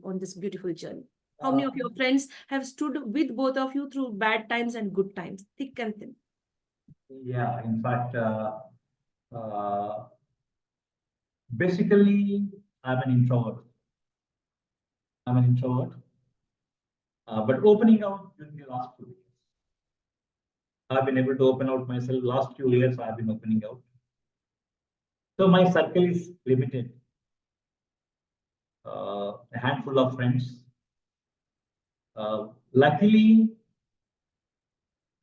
on this beautiful journey? How many of your friends have stood with both of you through bad times and good times, thick and thin? Yeah, in fact, basically, I'm an introvert. But opening out during the last few years. I've been able to open out myself. Last few years, I've been opening out. So my circle is limited. A handful of friends. Luckily,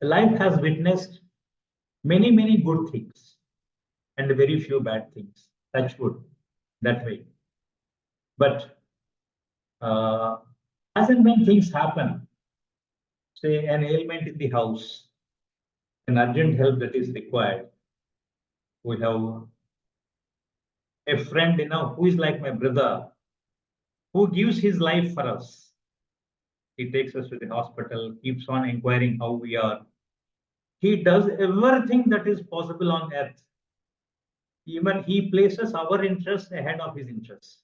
life has witnessed many, many good things and very few bad things. Touch wood, that way. But as and when things happen, say an ailment in the house, an urgent help that is required, we have a friend, who is like my brother, who gives his life for us. He takes us to the hospital, keeps on inquiring how we are. He does everything that is possible on earth. Even he places our interests ahead of his interests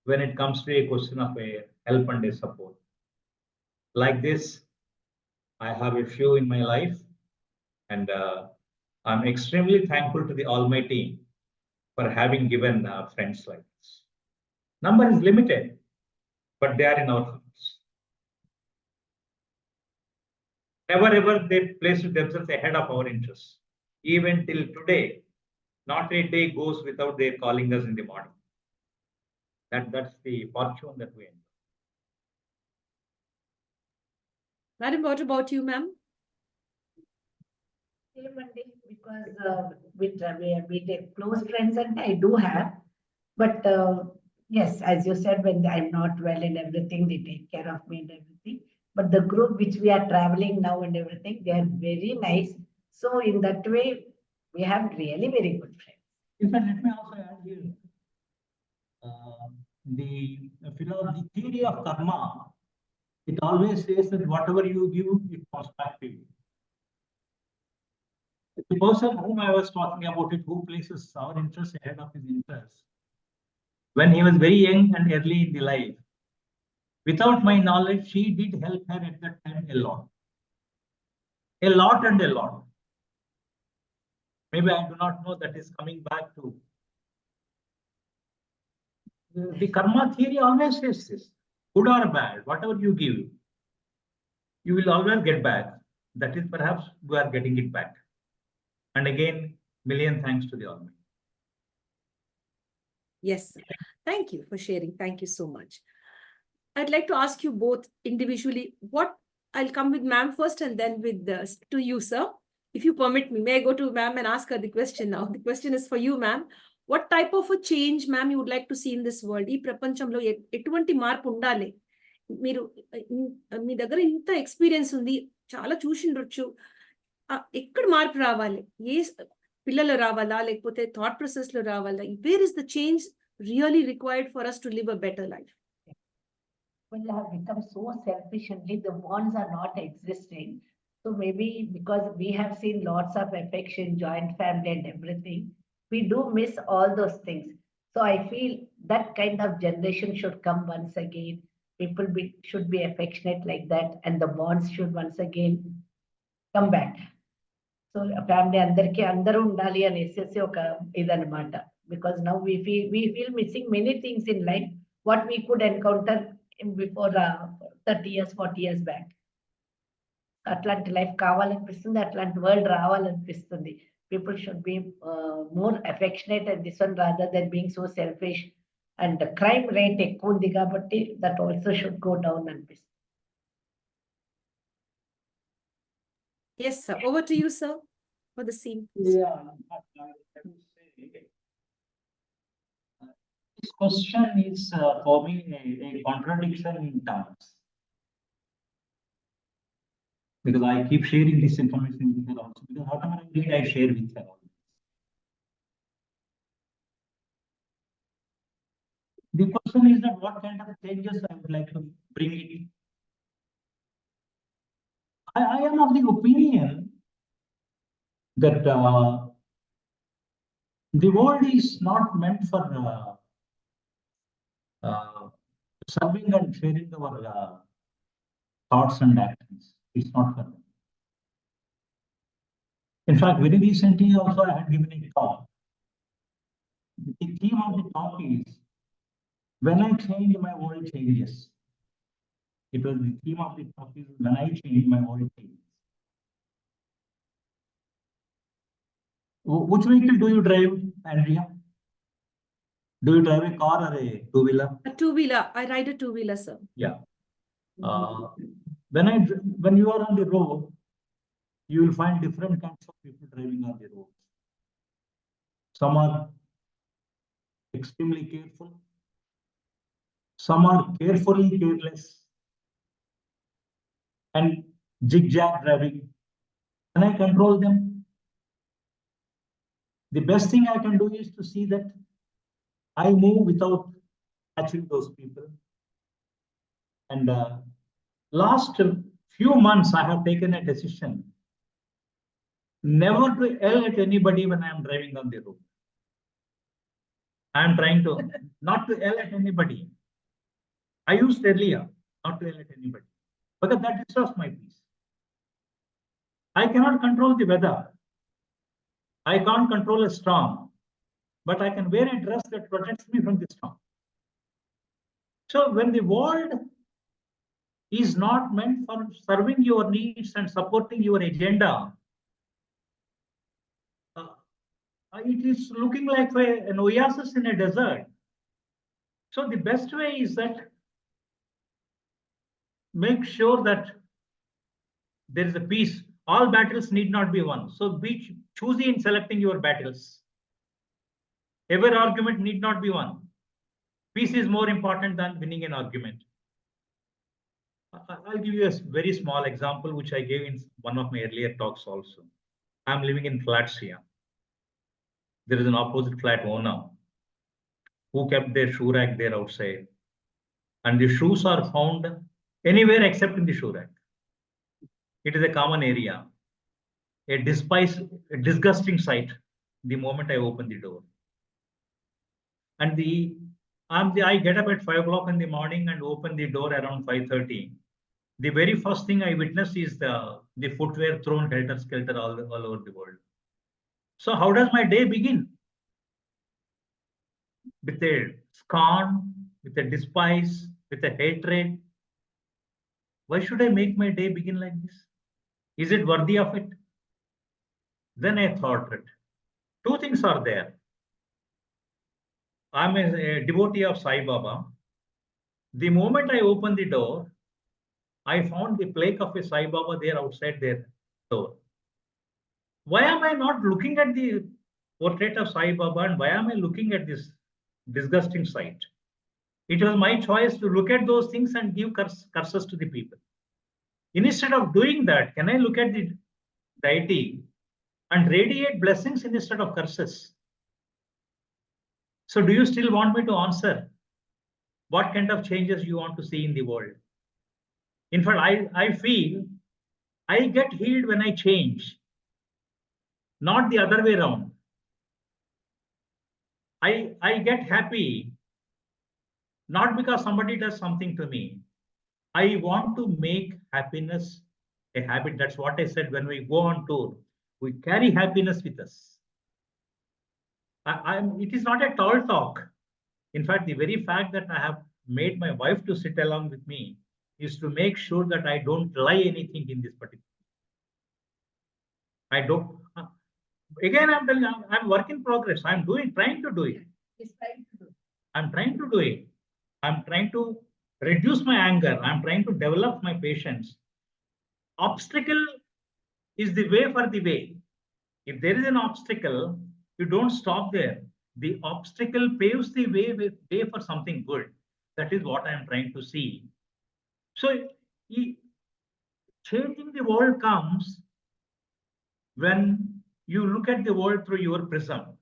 when it comes to a question of a help and a support. Like this, I have a few in my life, and I'm extremely thankful to the Almighty for having given friends like this. Number is limited, but they are in our hearts. Never ever they placed themselves ahead of our interests. Even till today, not a day goes without their calling us in the morning. That's the fortune that we enjoy. Madam, what about you, ma'am? Same Monday, because with close friends, and I do have. But yes, as you said, when I'm not well and everything, they take care of me and everything. But the group which we are traveling now and everything, they are very nice. So in that way, we have really very good friends. In fact, let me also add here, the theory of karma, it always says that whatever you give, it comes back to you. The person whom I was talking about it, who places our interests ahead of his interests, when he was very young and early in the life, without my knowledge, she did help her at that time a lot. A lot and a lot. Maybe I do not know, that is coming back to. The karma theory always says this, good or bad, whatever you give, you will always get back. That is perhaps we are getting it back. And again, million thanks to the Almighty. Yes, sir. Thank you for sharing. Thank you so much. I'd like to ask you both individually, I'll come with ma'am first and then to you, sir. If you permit me, may I go to ma'am and ask her the question now? The question is for you, ma'am. What type of a change, ma'am, you would like to see in this world? ఈ ప్రపంచంలో ఎటువంటి మార్పు ఉండాలి? మీరు మీ దగ్గర ఇంత experience ఉంది, చాలా చూసిండొచ్చు. ఎక్కడ మార్పు రావాలి? ఏ పిల్లలు రావాలా, లేకపోతే థాట్ ప్రాసెస్ లో రావాలా? Where is the change really required for us to live a better life? People have become so selfish and the bonds are not existing. So maybe because we have seen lots of affection, joint family and everything, we do miss all those things. So I feel that kind of generation should come once again. People should be affectionate like that, and the bonds should once again come back. So family అందరికీ అందరూ ఉండాలి అనేసి ఒక ఇదన్నమాట. Because now we feel missing many things in life what we could encounter before 30 years, 40 years back. అట్లాంటి life కావాలనిపిస్తుంది, అట్లాంటి world రావాలనిపిస్తుంది. People should be more affectionate and this one rather than being so selfish. And the crime rate ఎక్కువ ఉంది కాబట్టి that also should go down అనిపిస్తుంది. Yes, sir. Over to you, sir, for the scene. Yeah, let me say, this question is for me a contradiction in terms. Because I keep sharing this information with her also. Because whatever I read, I share with her always. The question is that what kind of changes I would like to bring in. I am of the opinion that the world is not meant for serving and sharing our thoughts and actions. It's not for them. In fact, very recently also I had given a talk. The theme of the talk is, when I change, my world changes. It was the theme of the talk is, when I change, my world changes. Which vehicle do you drive, Andrea? Do you drive a car or a two-wheeler? A two-wheeler. I ride a two-wheeler, sir. Yeah. When you are on the road, you will find different kinds of people driving on the road. Some are extremely careful. Some are carefully careless and zigzag driving. Can I control them? The best thing I can do is to see that I move without touching those people. And last few months, I have taken a decision never to yell at anybody when I am driving on the road. I am trying to not to yell at anybody. I used earlier not to yell at anybody, because that disturbs my peace. I cannot control the weather. I can't control a storm, but I can wear a dress that protects me from the storm. So when the world is not meant for serving your needs and supporting your agenda, it is looking like an oasis in a desert. So the best way is that make sure that there is a peace. All battles need not be won. So be choosy in selecting your battles. Every argument need not be won. Peace is more important than winning an argument. I'll give you a very small example, which I gave in one of my earlier talks also. I'm living in flats here. There is an opposite flat owner who kept their shoe rack there outside. And the shoes are found anywhere except in the shoe rack. It is a common area, a disgusting sight the moment I open the door. And I get up at 5 o'clock in the morning and open the door around 5:30. The very first thing I witness is the footwear thrown helter-skelter all over the world. So how does my day begin? With a scorn, with a despise, with a hatred. Why should I make my day begin like this? Is it worthy of it? Then I thought that two things are there. I'm a devotee of Sai Baba. The moment I opened the door, I found the plaque of a Sai Baba there outside their door. Why am I not looking at the portrait of Sai Baba, and why am I looking at this disgusting sight? It was my choice to look at those things and give curses to the people. Instead of doing that, can I look at the deity and radiate blessings instead of curses? So do you still want me to answer what kind of changes you want to see in the world? In fact, I feel I get healed when I change, not the other way around. I get happy not because somebody does something to me. I want to make happiness a habit. That's what I said when we go on tour. We carry happiness with us. It is not a tall talk. In fact, the very fact that I have made my wife to sit along with me is to make sure that I don't lie anything in this particular. I don't. Again, I'm telling you, I'm work in progress. I'm trying to do it. I'm trying to do it. I'm trying to reduce my anger. I'm trying to develop my patience. Obstacle is the way for the way. If there is an obstacle, you don't stop there. The obstacle paves the way for something good. That is what I'm trying to see. So, changing the world comes when you look at the world through your prism.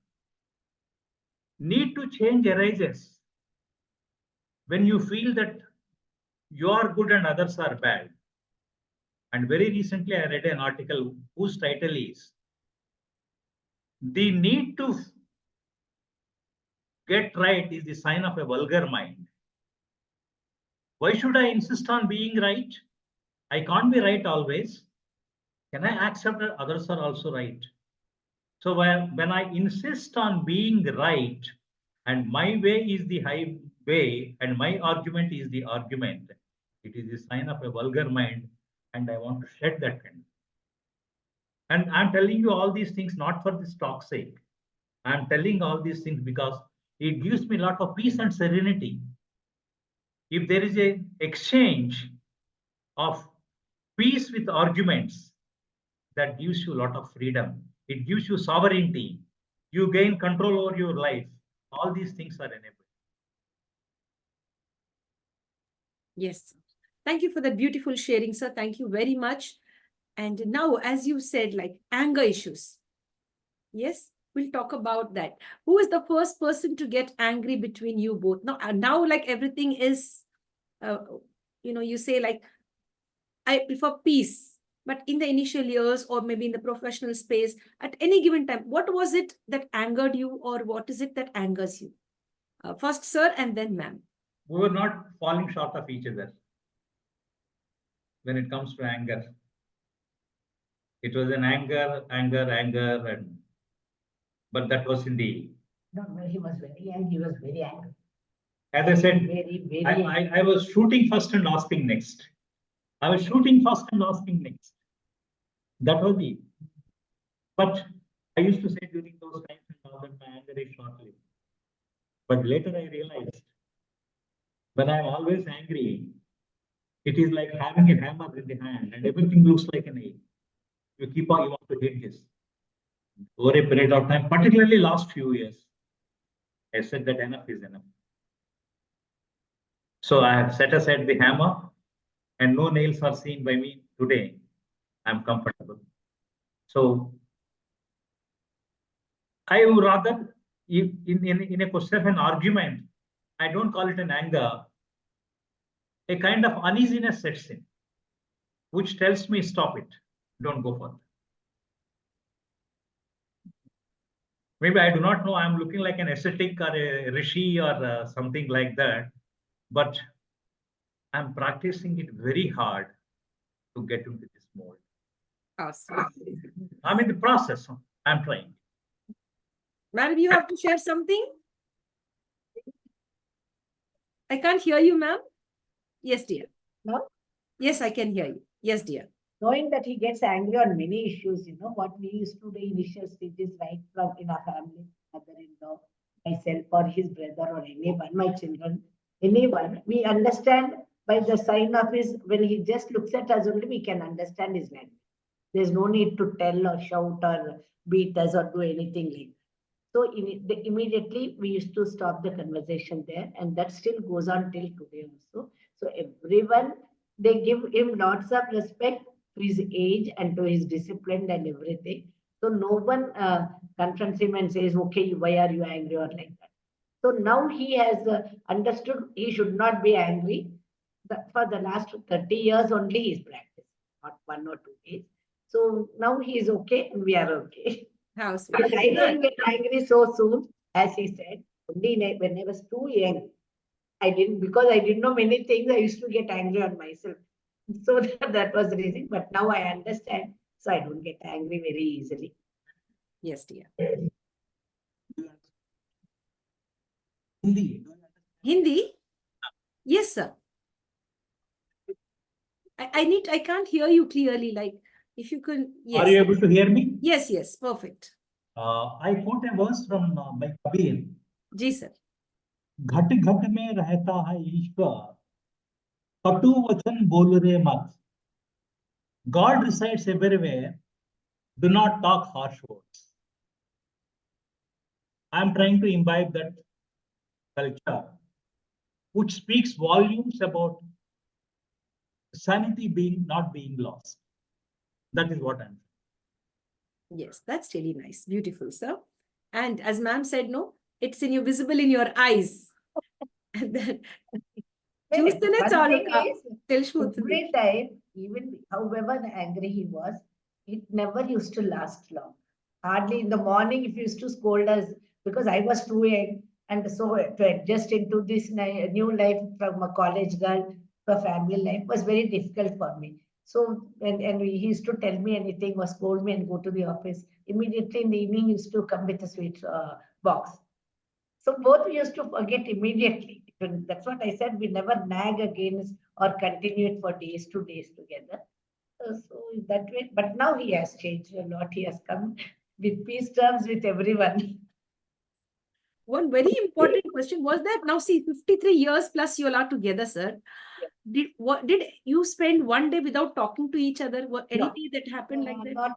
Need to change arises when you feel that you are good and others are bad. And very recently, I read an article whose title is "The Need to Get Right is the Sign of a Vulgar Mind." Why should I insist on being right? I can't be right always. Can I accept that others are also right? So when I insist on being right, and my way is the high way, and my argument is the argument, it is the sign of a vulgar mind, and I want to shed that kind. And I'm telling you all these things not for this talk's sake. I'm telling all these things because it gives me a lot of peace and serenity. If there is an exchange of peace with arguments, that gives you a lot of freedom. It gives you sovereignty. You gain control over your life. All these things are enabled. Yes. Thank you for the beautiful sharing, sir. Thank you very much. And now, as you said, like anger issues. Yes, we'll talk about that. Who is the first person to get angry between you both? Now like everything is, you say like, I prefer peace. But in the initial years or maybe in the professional space, at any given time, what was it that angered you or what is it that angers you? First, sir, and then ma'am. We were not falling short of each other when it comes to anger. It was an anger, but that was in the. No, he was very young. He was very angry. As I said, Very I was shooting first and asking next. I was shooting first and asking next. That was the. But I used to say during those times and all that my anger is short-lived. But later I realized when I'm always angry, it is like having a hammer in the hand and everything looks like a nail. You keep on, you want to hit this. Over a period of time, particularly last few years, I said that enough is enough. So I have set aside the hammer and no nails are seen by me today, I'm comfortable. So I would rather, in a question of an argument, I don't call it an anger, a kind of uneasiness sets in, which tells me stop it, don't go further. Maybe I do not know, I'm looking like an ascetic or a rishi or something like that, but I'm practicing it very hard to get into this mode. Awesome. I'm in the process, I'm trying. Madam, you have to share something? I can't hear you, ma'am. Yes, dear. No? Yes, I can hear you. Yes, dear. Knowing that he gets angry on many issues, what we used to do initial stages right from in our family, mother-in-law, myself or his brother or anyone, my children, anyone, we understand by the sign of his, when he just looks at us only, we can understand his language. There's no need to tell or shout or beat us or do anything like that. So immediately we used to stop the conversation there, and that still goes on till today also. So everyone, they give him lots of respect to his age and to his discipline and everything. So no one confronts him and says, okay, why are you angry or like that. So now he has understood he should not be angry. For the last 30 years only he's practiced, not 1 or 2 days. So now he is okay and we are okay. How sweet. But I don't get angry so soon, as he said. Only when I was too young, I didn't, because I didn't know many things, I used to get angry on myself. So that was the reason. But now I understand, so I don't get angry very easily. Yes, dear. Hindi. Hindi? Yes, sir. I can't hear you clearly. Like, if you can, yes. Are you able to hear me? Yes, yes, perfect. I quote a verse from by Kabir. Ji, sir. घट घट में रहता है ईश्वर, कटु वचन बोल रे मत. God resides everywhere. Do not talk harsh words. I am trying to imbibe that culture, which speaks volumes about sanity not being lost. That is what I'm. Yes, that's really nice. Beautiful, sir. And as ma'am said, no, it's visible in your eyes. And then, చూస్తేనే చాలు every time, even however angry he was, it never used to last long. Hardly in the morning, if he used to scold us, because I was too young, and so to adjust into this new life from a college girl to a family life was very difficult for me. So, and he used to tell me anything or scold me and go to the office. Immediately in the evening, he used to come with a sweet box. So both we used to forget immediately. That's what I said. We never nag against or continue it for days to days together. So that way, but now he has changed a lot. He has come with peace terms with everyone. One very important question was that now see 53 years plus you all are together, sir. Yeah. Did you spend one day without talking to each other? Any day that happened like that?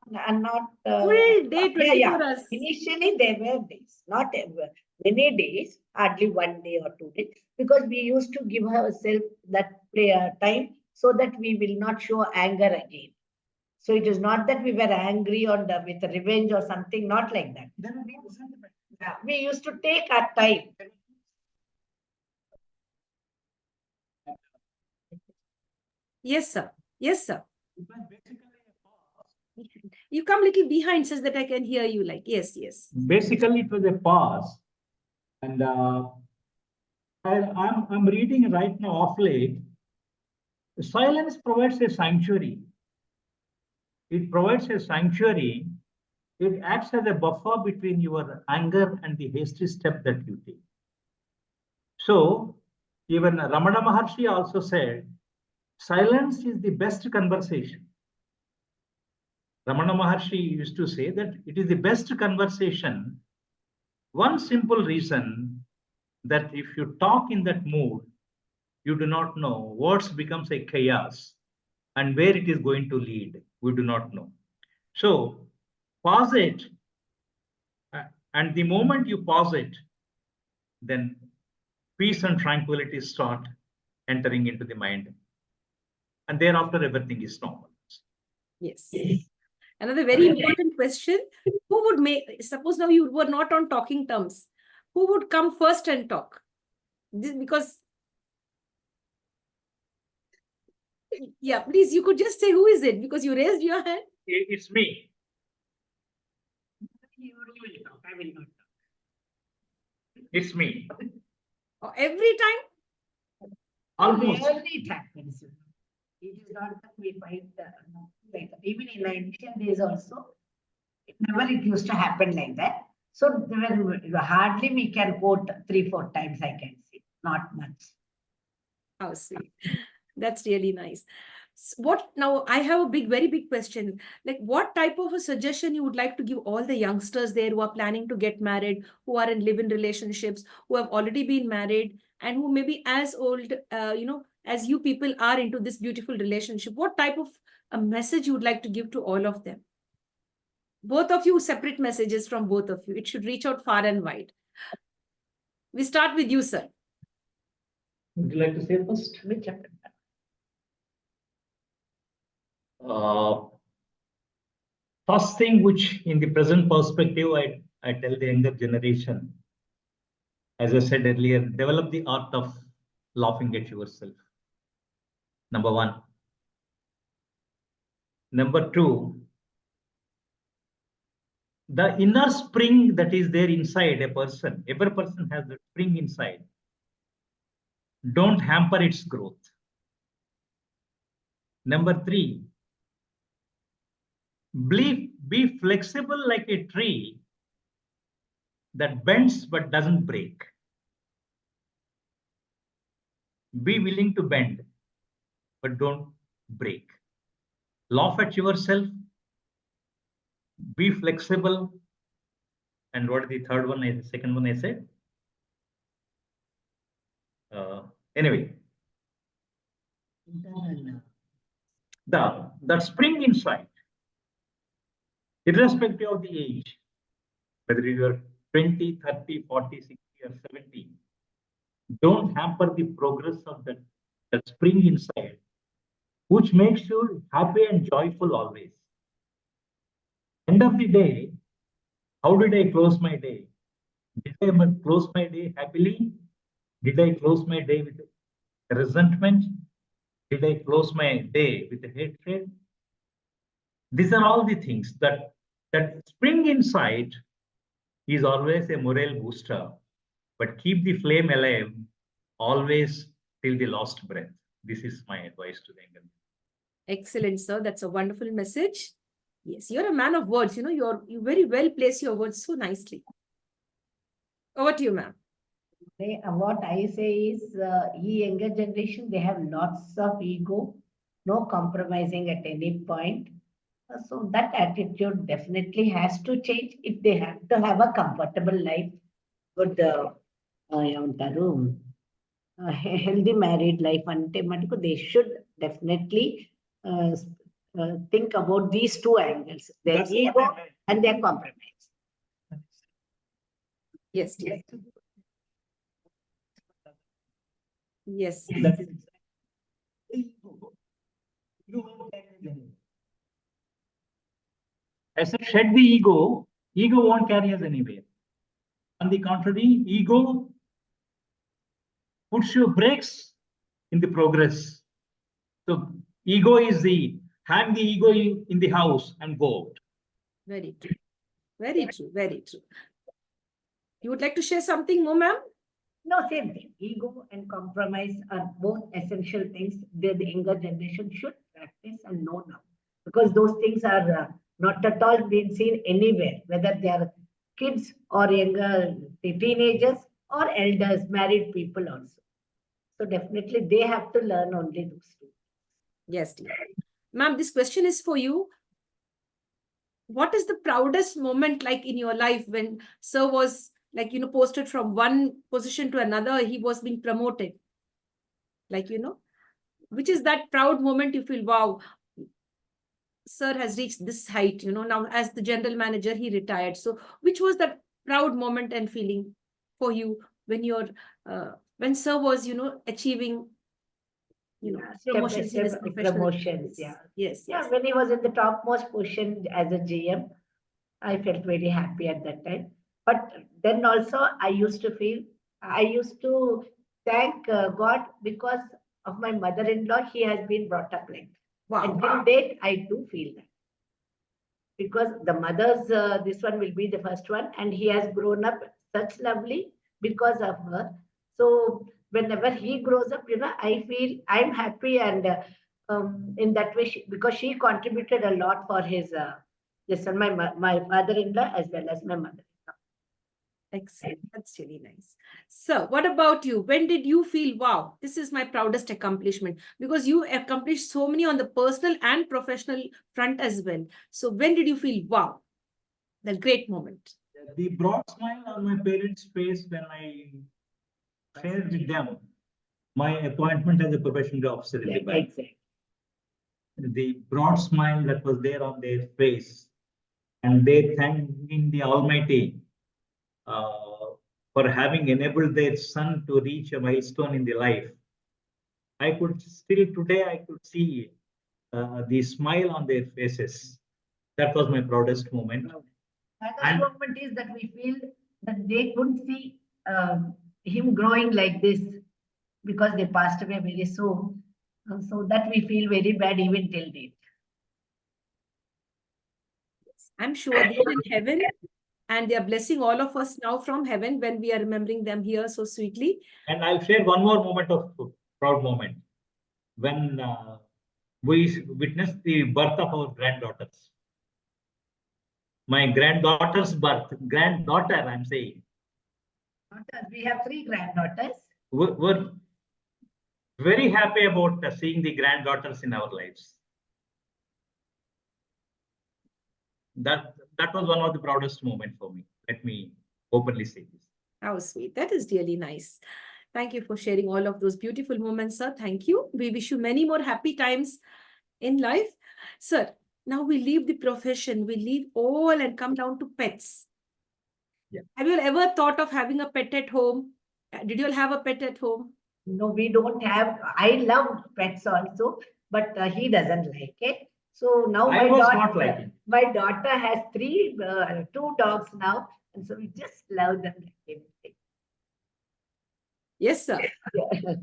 Not full day, 24 hours. Initially there were days, not ever. Many days, hardly 1 day or 2 days, because we used to give ourselves that time so that we will not show anger again. So it is not that we were angry or with revenge or something, not like that. We used to take our time. Yes, sir. Yes, sir. You come little behind so that I can hear you. Like, yes, yes. Basically, it was a pause. And I'm reading right now off late. Silence provides a sanctuary. It provides a sanctuary. It acts as a buffer between your anger and the hasty step that you take. So, even Ramana Maharshi also said, silence is the best conversation. Ramana Maharshi used to say that it is the best conversation. One simple reason that if you talk in that mood, you do not know. Words becomes a chaos, and where it is going to lead, we do not know. So pause it, and the moment you pause it, then peace and tranquility start entering into the mind. and thereafter everything is normal. Yes. Another very important question. Who would make, suppose now you were not on talking terms, who would come first and talk? Because, yeah, please, you could just say who is it because you raised your hand. It's me. You will talk. I will not talk. It's me. Every time? Almost. Rarely it happens. It is not that we fight, like even in the initial days also, it used to happen like that. So when hardly we can quote 3-4 times, I can say, not much. How sweet. That's really nice. What now? I have a very big question. Like, what type of a suggestion you would like to give all the youngsters there who are planning to get married, who are in live-in relationships, who have already been married, and who may be as old, as you people are into this beautiful relationship? What type of a message you would like to give to all of them? Both of you, separate messages from both of you. It should reach out far and wide. We start with you, sir. Would you like to say first? Which happened? First thing which in the present perspective, I tell the younger generation, as I said earlier, develop the art of laughing at yourself. Number one. Number two, the inner spring that is there inside a person, every person has that spring inside. Don't hamper its growth. Number three, be flexible like a tree that bends but doesn't break. Be willing to bend, but don't break. Laugh at yourself. Be flexible. And what is the third one? The second one I said. Anyway, that spring inside, irrespective of the age, whether you are 20, 30, 40, 60, or 70, don't hamper the progress of that spring inside, which makes you happy and joyful always. End of the day, how did I close my day? Did I close my day happily? Did I close my day with resentment? Did I close my day with hatred? These are all the things that spring inside is always a morale booster, but keep the flame alive always till the last breath. This is my advice to the younger. Excellent, sir. That's a wonderful message. Yes, you're a man of words. You very well place your words so nicely. Over to you, ma'am. What I say is, younger generation, they have lots of ego, no compromising at any point. So that attitude definitely has to change if they have to have a comfortable life, good healthy married life. They should definitely think about these two angles, their ego and their compromise. Yes, dear. Yes. I said, shed the ego. Ego won't carry us anywhere. On the contrary, ego puts your brakes in the progress. So ego is hang the ego in the house and go out. Very true. Very true. Very true. You would like to share something more, ma'am? No, same thing. Ego and compromise are both essential things that the younger generation should practice and know now. Because those things are not at all being seen anywhere, whether they are kids or younger teenagers or elders, married people also. So definitely they have to learn only those two. Yes, dear. Ma'am, this question is for you. What is the proudest moment like in your life when sir was posted from one position to another, he was being promoted? Which is that proud moment you feel, wow, sir has reached this height, now as the general manager, he retired. So which was that proud moment and feeling for you when when sir was, achieving you know, Step by promotions in his step professional promotions. activities. Yeah. Yes, Yeah, yes. when he was in the topmost position as a GM, I felt very happy at that time. But then also, I used to thank God because of my mother-in-law. He has been brought up like that. Wow. Until date, I do feel that. Because the mother's, this one will be the first one, and he has grown up such lovely because of her. So whenever he grows up, I feel I'm happy, and in that way, because she contributed a lot for his, this one, my father-in-law as well as my mother. Excellent. That's really nice. So, what about you? When did you feel, wow, this is my proudest accomplishment? Because you accomplished so many on the personal and professional front as well. So, when did you feel, wow, the great moment? The broad smile on my parents' face when I shared with them my appointment as a probationary officer in the bank. Exactly. The broad smile that was there on their face, and they thanking the Almighty for having enabled their son to reach a milestone in the life. I could still today, I could see the smile on their faces. That was my proudest moment. Another moment is that we feel that they couldn't see him growing like this because they passed away very soon. So that we feel very bad even till date. I'm sure they're in heaven and they are blessing all of us now from heaven when we are remembering them here so sweetly. And I'll share one more moment of proud moment when we witnessed the birth of our granddaughters. My granddaughter's birth, granddaughter, I'm saying. We have 3 granddaughters. We're very happy about seeing the granddaughters in our lives. That was one of the proudest moments for me. Let me openly say this. How sweet. That is really nice. Thank you for sharing all of those beautiful moments, sir. Thank you. We wish you many more happy times in life. Sir, now we leave the profession, we leave all and come down to pets. Yeah. Have you ever thought of having a pet at home? Did you all have a pet at home? No, we don't have. I love pets also, but he doesn't like it. So now I was not liking. my daughter has 2 dogs now, and so we just love them like everything. Yes, sir. Yeah.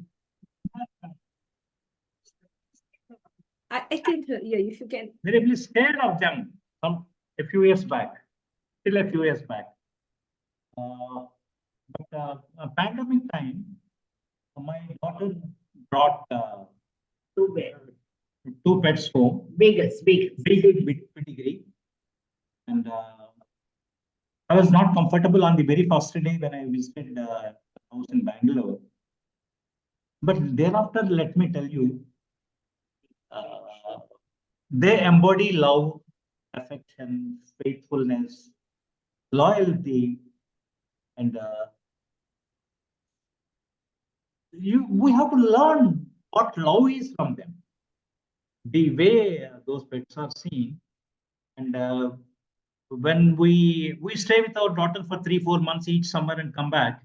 I can hear you if you can. Very scared of them a few years back, till a few years back. But pandemic time, my daughter brought 2 pets home. Beagles. Big pedigree. And I was not comfortable on the very first day when I visited the house in Bangalore. But thereafter, let me tell you, they embody love, affection, faithfulness, loyalty, and we have to learn what love is from them. The way those pets are seen, and when we stay with our daughter for 3-4 months each summer and come back.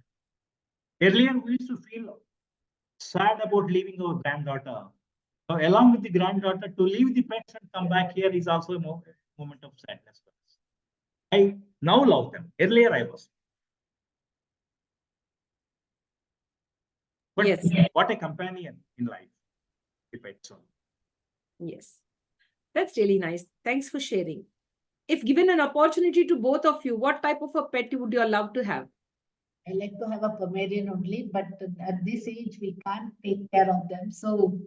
Earlier, we used to feel sad about leaving our granddaughter. So along with the granddaughter, to leave the pets and come back here is also a moment of sadness. I now love them. Earlier, I was. But Yes. what a companion in life, the pets are. Yes. That's really nice. Thanks for sharing. If given an opportunity to both of you, what type of a pet would you love to have? I like to have a Pomeranian only, but at this age, we can't take care of them. So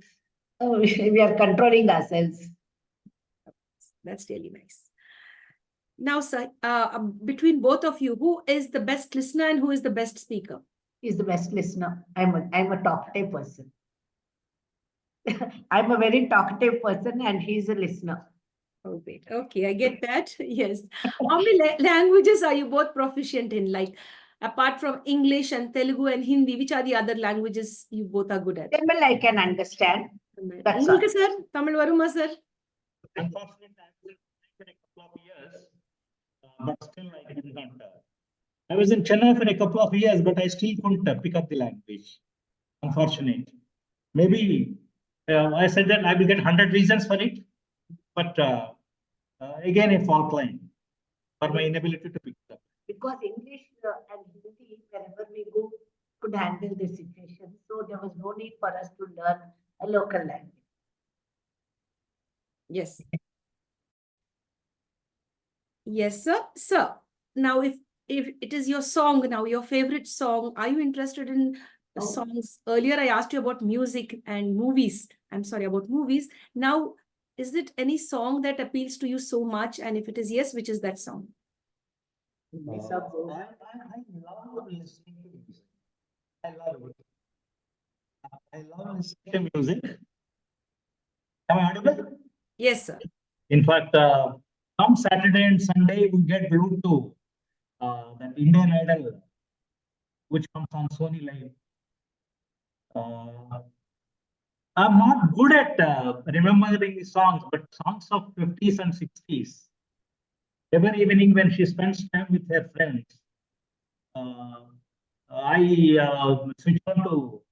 we are controlling ourselves. That's really nice. Now, sir, between both of you, who is the best listener and who is the best speaker? He's the best listener. I'm a talkative person. I'm a very talkative person, and he's a listener. Oh, great. Okay, I get that. Yes. How many languages are you both proficient in? Like, apart from English and Telugu and Hindi, which are the other languages you both are good at? Tamil I can understand. That's all. English, sir? Tamil varuma, sir? Unfortunately, I was in a couple of years, but still I did not. I was in Chennai for a couple of years, but I still couldn't pick up the language. Unfortunately, maybe I said that I will get 100 reasons for it, but again, a fault line for my inability to pick it up. Because English and Hindi, wherever we go, could handle the situation. So there was no need for us to learn a local language. Yes. Yes, sir. Sir, now if it is your song now, your favorite song, are you interested in Oh. songs? Earlier I asked you about music and movies. I'm sorry, about movies. Now, is it any song that appeals to you so much? And if it is yes, which is that song? I love listening to music. I love it. I love listening to music. Am I audible? Yes, sir. In fact, some Saturday and Sunday we get glued to that Indian Idol, which comes on Sony Live. I'm not good at remembering the songs, but songs of 50s and 60s. Every evening when she spends time with her friends, I switch on to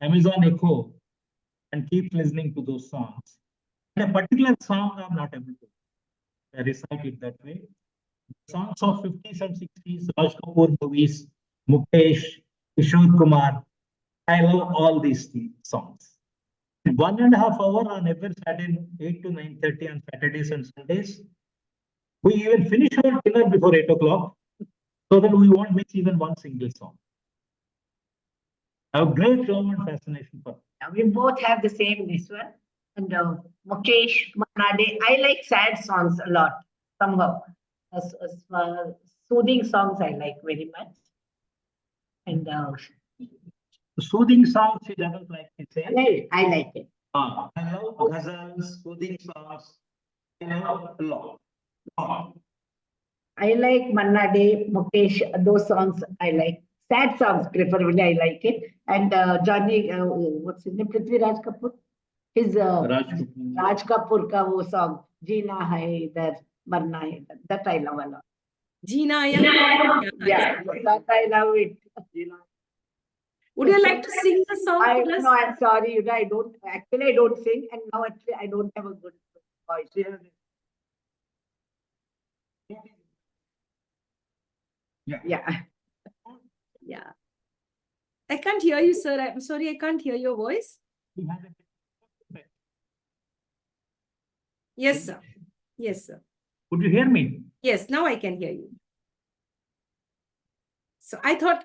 Amazon Echo and keep listening to those songs. And a particular song I'm not able to recite it that way. Songs of 50s and 60s, Raj Kapoor movies, Mukesh, Kishore Kumar. I love all these songs. 1.5 hours on every Saturday, 8 to 9:30 on Saturdays and Sundays. We even finish our dinner before 8 o'clock so that we won't miss even one single song. I have great love and fascination for it. We both have the same this one. And Mukesh, Manade, I like sad songs a lot, somehow. Soothing songs I like very much. And Soothing songs, she doesn't like to say. I like it. I love ghazals, soothing songs. I love a lot. I like Manade, Mukesh, those songs I like. Sad songs, preferably, I like it. And Johnny, what's his name? Prithvi Raj Kapoor? His Raj Kapoor ka wo song, Jeena Hai Idhar, Marna Hai Idhar. That I love a lot. Jeena Hai. Yeah, that I love it. Would you like to sing the song for us? No, I'm sorry, I don't sing, and now actually I don't have a good voice. Yeah. Yeah. I can't hear you, sir. I'm sorry, I can't hear your voice. Yes, sir. Yes, sir. Could you hear me? Yes, now I can hear you. So I thought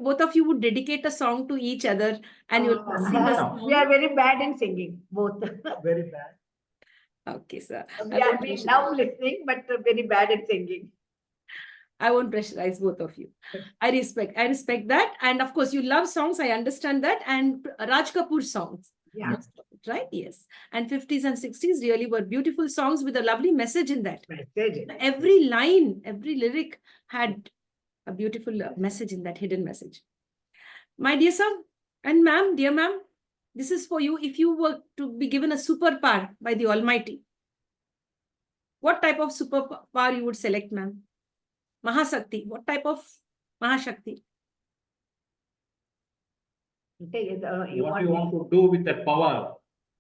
both of you would dedicate a song to each other and you'll sing a song. We are very bad in singing, both. Very bad. Okay, sir. We love listening, but very bad at singing. I won't pressurize both of you. I respect that. And of course, you love songs. I understand that. And Raj Kapoor songs. Yeah. Right? Yes. And 50s and 60s really were beautiful songs with a lovely message in that. Every line, every lyric had a beautiful message in that, hidden message. My dear sir and ma'am, dear ma'am, this is for you. If you were to be given a superpower by the Almighty, what type of superpower you would select, ma'am? Mahashakti. What type of Mahashakti? What do you want to do with that power?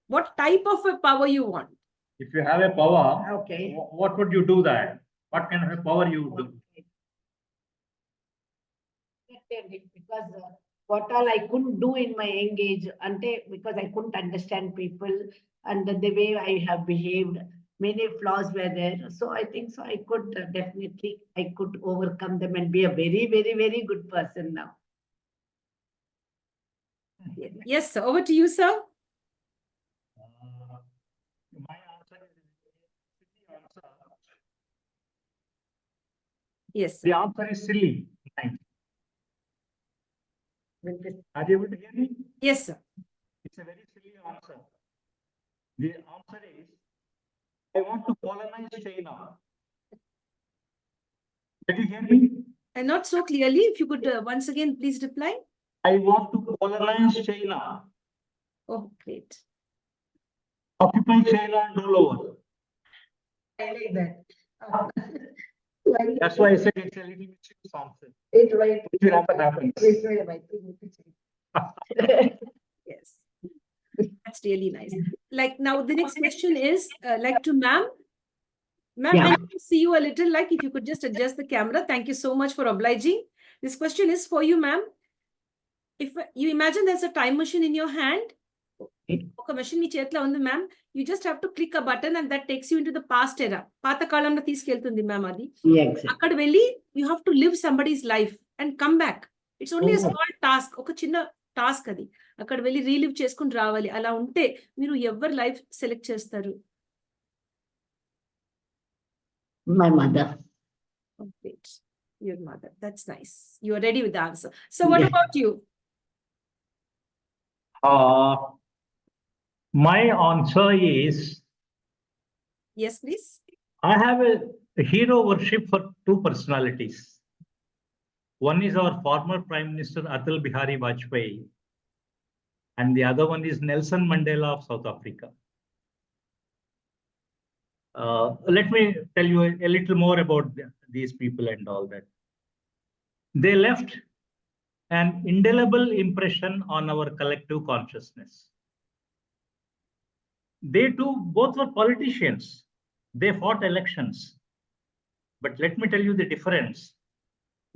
What type of a power you want? If you have a power, okay, what would you do that? What kind of a power you would do? Because what all I couldn't do in my young age, because I couldn't understand people and the way I have behaved, many flaws were there. So I think so I could definitely, I could overcome them and be a very, very, very good person now. Yes, sir. Over to you, sir. My answer is silly answer. Yes, sir. The answer is silly. Thanks. Are you able to hear me? Yes, sir. It's a very silly answer. The answer is, I want to colonize China. Did you hear me? And not so clearly. If you could once again, please reply. I want to colonize China. Oh, great. Occupy China and all over. I like that. That's why I said it's a little bit something. It's right. It will never happen. Yes. That's really nice. Like now, the next question is like to ma'am. Ma'am, Yeah. I need to see you a little, like if you could just adjust the camera. Thank you so much for obliging. This question is for you, ma'am. If you imagine there's a time machine in your hand, ఒక machine మీ చేతిలో ఉంది ma'am, you just have to click a button and that takes you into the past era. పాత కాలంలో తీసుకెళ్తుంది ma'am అది. Exactly. అక్కడ వెళ్ళి you have to live somebody's life and come back. It's only a Oh. small task. ఒక చిన్న task అది. అక్కడ వెళ్ళి రీలివ్ చేసుకుని రావాలి. అలా ఉంటే మీరు ఎవరి లైఫ్ సెలెక్ట్ చేస్తారు? My mother. Oh, great. Your mother. That's nice. You are ready with the answer. So what Yes. about you? My answer is, Yes, please. I have a hero worship for two personalities. One is our former Prime Minister Atal Bihari Vajpayee, and the other one is Nelson Mandela of South Africa. Let me tell you a little more about these people and all that. They left an indelible impression on our collective consciousness. They too, both were politicians. They fought elections. But let me tell you the difference.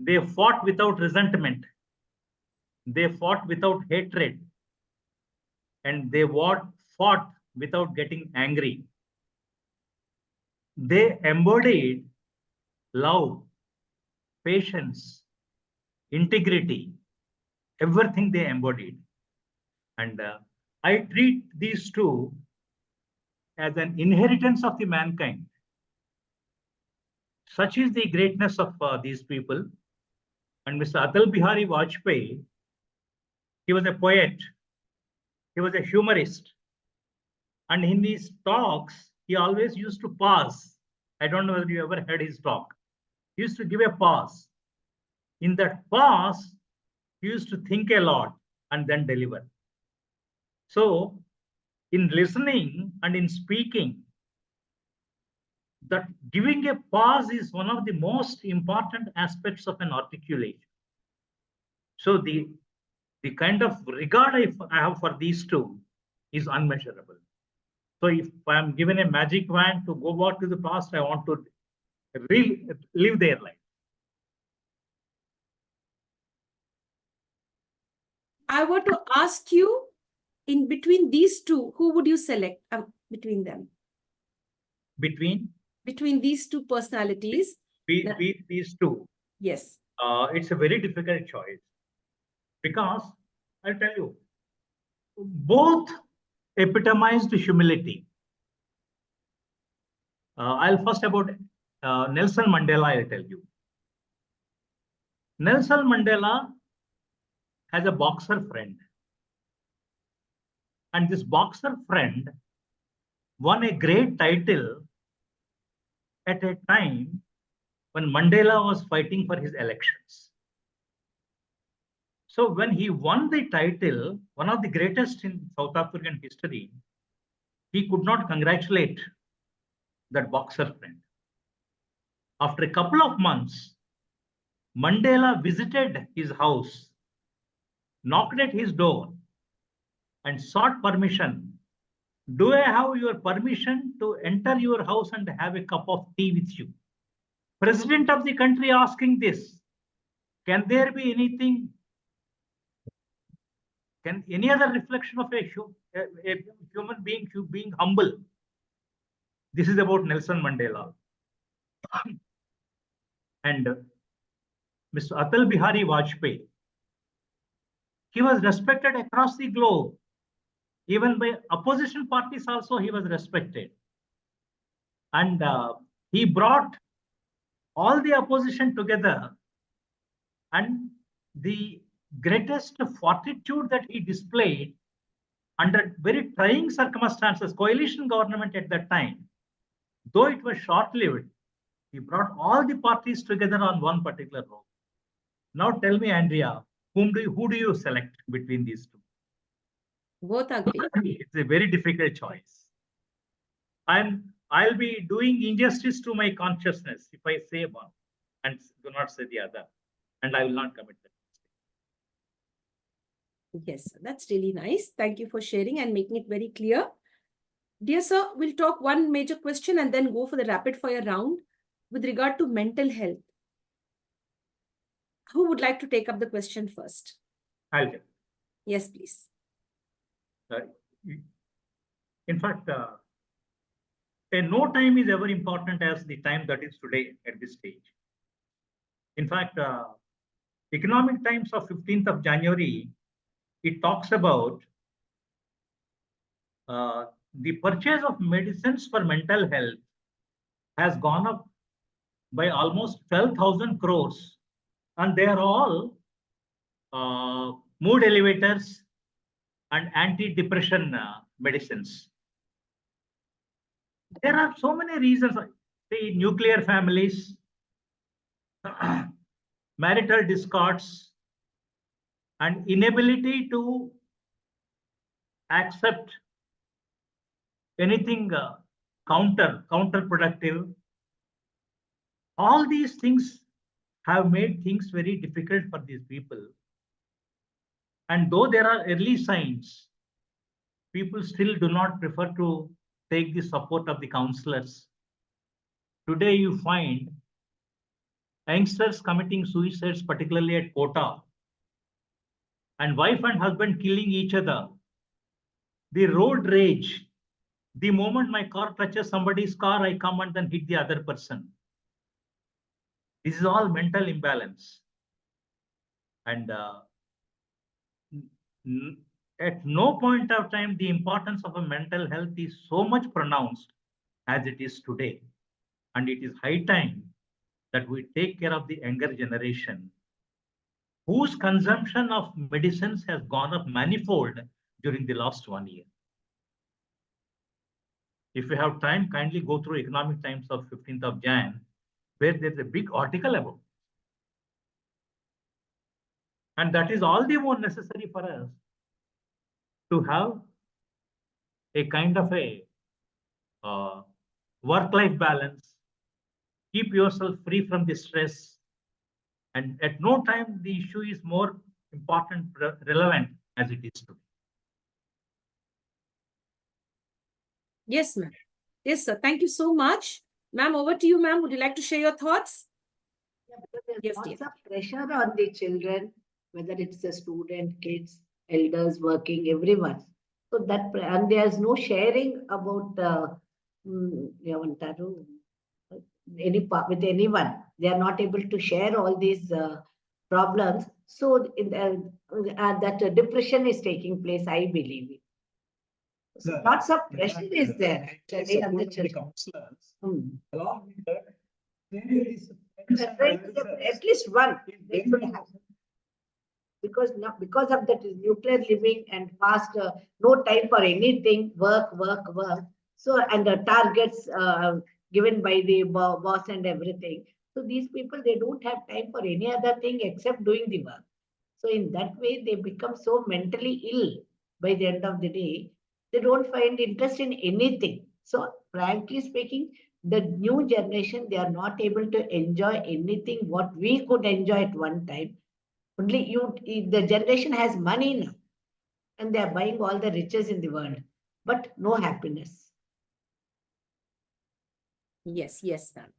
They fought without resentment. They fought without hatred. And they fought without getting angry. They embodied love, patience, integrity, everything they embodied. And I treat these two as an inheritance of the mankind. Such is the greatness of these people. And Mr. Atal Bihari Vajpayee, he was a poet, he was a humorist. And in his talks, he always used to pause. I don't know whether you ever heard his talk. He used to give a pause. In that pause, he used to think a lot and then deliver. So, in listening and in speaking, that giving a pause is one of the most important aspects of an articulation. So the kind of regard I have for these two is unmeasurable. So if I am given a magic wand to go back to the past, I want to really live their life. I were to ask you, in between these two, who would you select between them? Between these two personalities? These two. Yes. It's a very difficult choice. Because I'll tell you, both epitomized humility. I'll first about Nelson Mandela, I'll tell you. Nelson Mandela has a boxer friend. And this boxer friend won a great title at a time when Mandela was fighting for his elections. So when he won the title, one of the greatest in South African history, he could not congratulate that boxer friend. After a couple of months, Mandela visited his house, knocked at his door, and sought permission. Do I have your permission to enter your house and have a cup of tea with you? President of the country asking this. Can there be anything? Can any other reflection of a human being humble? This is about Nelson Mandela. And Mr. Atal Bihari Vajpayee, he was respected across the globe. Even by opposition parties also he was respected. And he brought all the opposition together. And the greatest fortitude that he displayed under very trying circumstances, coalition government at that time, though it was short-lived, he brought all the parties together on one particular road. Now tell me, Andrea, who do you select between these two? Both are great. It's a very difficult choice. I'll be doing injustice to my consciousness if I say one and do not say the other. And I will not commit that mistake. Yes, that's really nice. Thank you for sharing and making it very clear. Dear sir, we'll talk one major question and then go for the rapid fire round with regard to mental health. Who would like to take up the question first? I'll take. Yes, please. In fact, no time is ever important as the time that is today at this stage. In fact, Economic Times of 15th of January, it talks about the purchase of medicines for mental health has gone up by almost 12,000 crores, and they are all mood elevators and anti-depression medicines. There are so many reasons. Say nuclear families, marital discords, and inability to accept anything counterproductive. All these things have made things very difficult for these people. And though there are early signs, people still do not prefer to take the support of the counselors. Today you find youngsters committing suicides, particularly at Kota, and wife and husband killing each other. The road rage. The moment my car touches somebody's car, I come and then hit the other person. This is all mental imbalance. And at no point of time, the importance of a mental health is so much pronounced as it is today. And it is high time that we take care of the younger generation, whose consumption of medicines has gone up manifold during the last 1 year. If you have time, kindly go through Economic Times of 15th of Jan, where there's a big article about it. And that is all the more necessary for us to have a kind of a work-life balance, keep yourself free from the stress, and at no time the issue is more important, relevant as it is today. Yes, ma'am. Yes, sir. Thank you so much. Ma'am, over to you, ma'am. Would you like to share your thoughts? Yeah, because there's Yes, lots dear. of pressure on the children, whether it's the student, kids, elders working, everyone. So that, and there's no sharing about any part with anyone. They are not able to share all these problems. So that depression is taking place, I believe. So lots of pressure is there actually on the children. Counselors, Hmm. along with that, there is At least one. They should have. Because now, because of that nuclear living and fast, no time for anything, work. So, and the targets given by the boss and everything. So these people, they don't have time for any other thing except doing the work. So in that way, they become so mentally ill by the end of the day. They don't find interest in anything. So frankly speaking, the new generation, they are not able to enjoy anything what we could enjoy at one time. Only the generation has money now, and they are buying all the riches in the world, but no happiness. Yes, ma'am.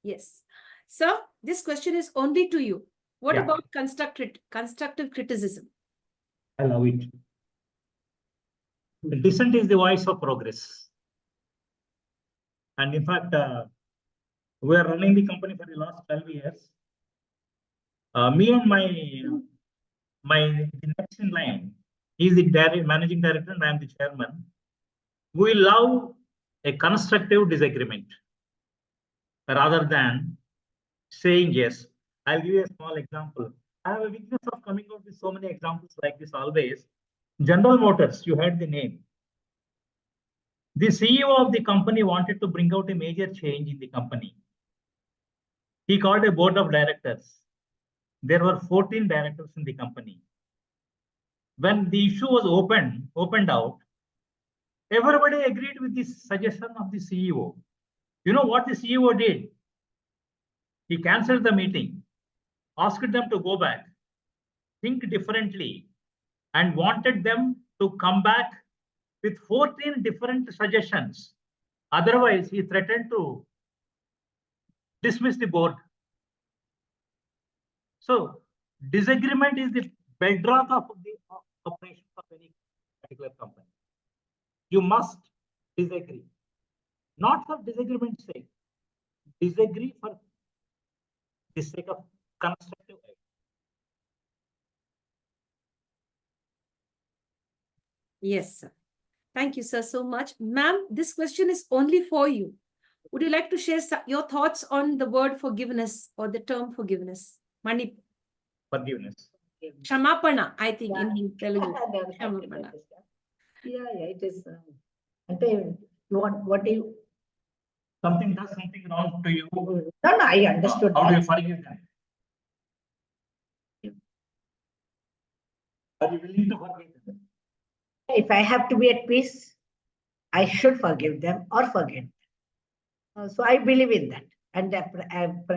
Yes. Sir, this question is only to you. What Yeah. about constructive criticism? I love it. Dissent is the voice of progress. And in fact, we are running the company for the last 12 years. Me and the next in line, he is the managing director and I am the chairman. We love a constructive disagreement rather than saying yes. I'll give you a small example. I have a weakness of coming out with so many examples like this always. General Motors, you heard the name. The CEO of the company wanted to bring out a major change in the company. He called a board of directors. There were 14 directors in the company. When the issue was opened out, everybody agreed with this suggestion of the CEO. You know what the CEO did? He cancelled the meeting, asked them to go back, think differently, and wanted them to come back with 14 different suggestions. Otherwise, he threatened to dismiss the board. So, disagreement is the bedrock of the operation of any particular company. You must disagree, not for disagreement's sake. Disagree for the sake of constructive action. Yes, sir. Thank you, sir, so much. Ma'am, this question is only for you. Would you like to share your thoughts on the word forgiveness or the term forgiveness? Mani, Forgiveness. Shamapana, I think in Telugu. No, no, I can Shamapana. understand. Yeah, it is. Ante, you want what do you? Something does something wrong to you. No, I understood How do you that. forgive them? Are you willing to forgive them? If I have to be at peace, I should forgive them or forget them. So I believe in that. And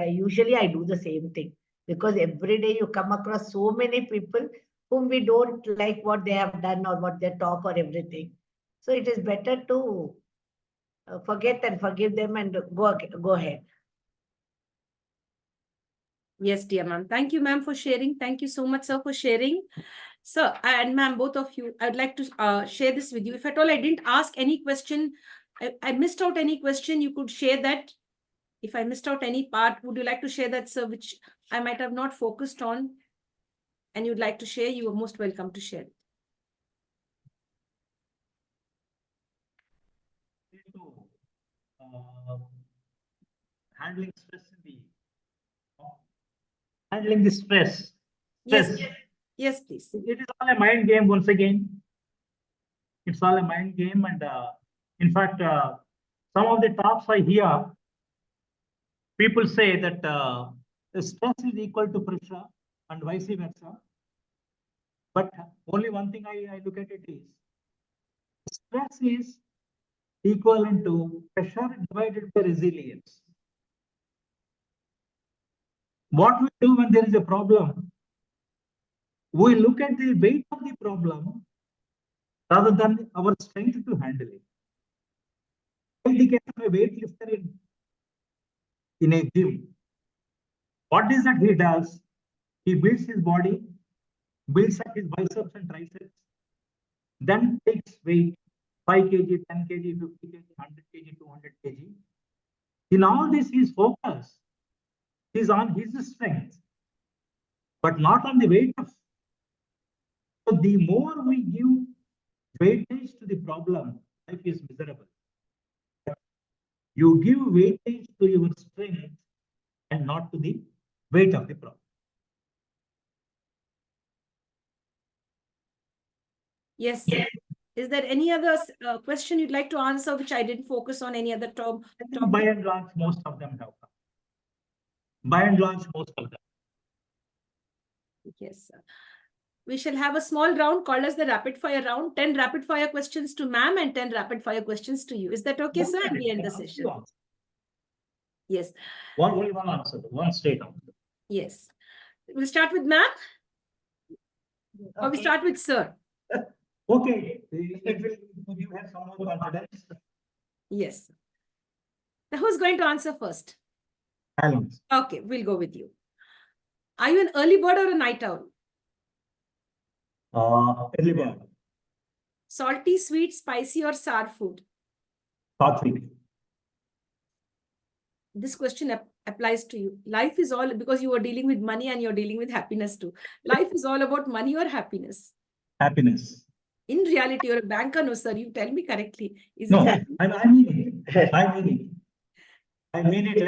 usually I do the same thing because every day you come across so many people whom we don't like what they have done or what they talk or everything. So it is better to forget and forgive them and go ahead. Yes, dear ma'am. Thank you, ma'am, for sharing. Thank you so much, sir, for sharing. Sir and ma'am, both of you, I would like to share this with you. If at all I didn't ask any question, I missed out any question, you could share that. If I missed out any part, would you like to share that, sir, which I might have not focused on and you'd like to share, you are most welcome to share it. Handling stress in the handling the stress. Yes, yes, please. It is all a mind game once again. It's all a mind game, and in fact, some of the talks I hear, people say that the stress is equal to pressure and vice versa. But only one thing I look at it is stress is equivalent to pressure divided by resilience. What we do when there is a problem, we look at the weight of the problem rather than our strength to handle it. In the case of a weightlifter in a gym, what is that he does? He builds his body, builds up his biceps and triceps, then takes weight 5 kg, 10 kg, 50 kg, 100 kg, 200 kg. In all this, his focus is on his strength, but not on the weight of. So the more we give weightage to the problem, life is miserable. You give weightage to your strength and not to the weight of the problem. Yes. Is there any other question you'd like to answer which I didn't focus on, any other topic? By and large, most of them have come. By and large, most of them. Yes, sir. We shall have a small round called as the rapid fire round. 10 rapid fire questions to ma'am and 10 rapid fire questions to you. Is that okay, sir? And we end the session. Yes. Only one answer, one straight answer. Yes. We'll start with ma'am. Or we start with sir. Okay. You have some more confidence. Yes. Now who's going to answer first? Alan. Okay, we'll go with you. Are you an early bird or a night owl? Early bird. Salty, sweet, spicy, or sour food? Sattvic. This question applies to you. Life is all, because you are dealing with money and you're dealing with happiness too. Life is all about money or happiness? Happiness. In reality, you're a banker, no, sir. You tell me correctly. Is No, it I mean it. I mean it. I mean it.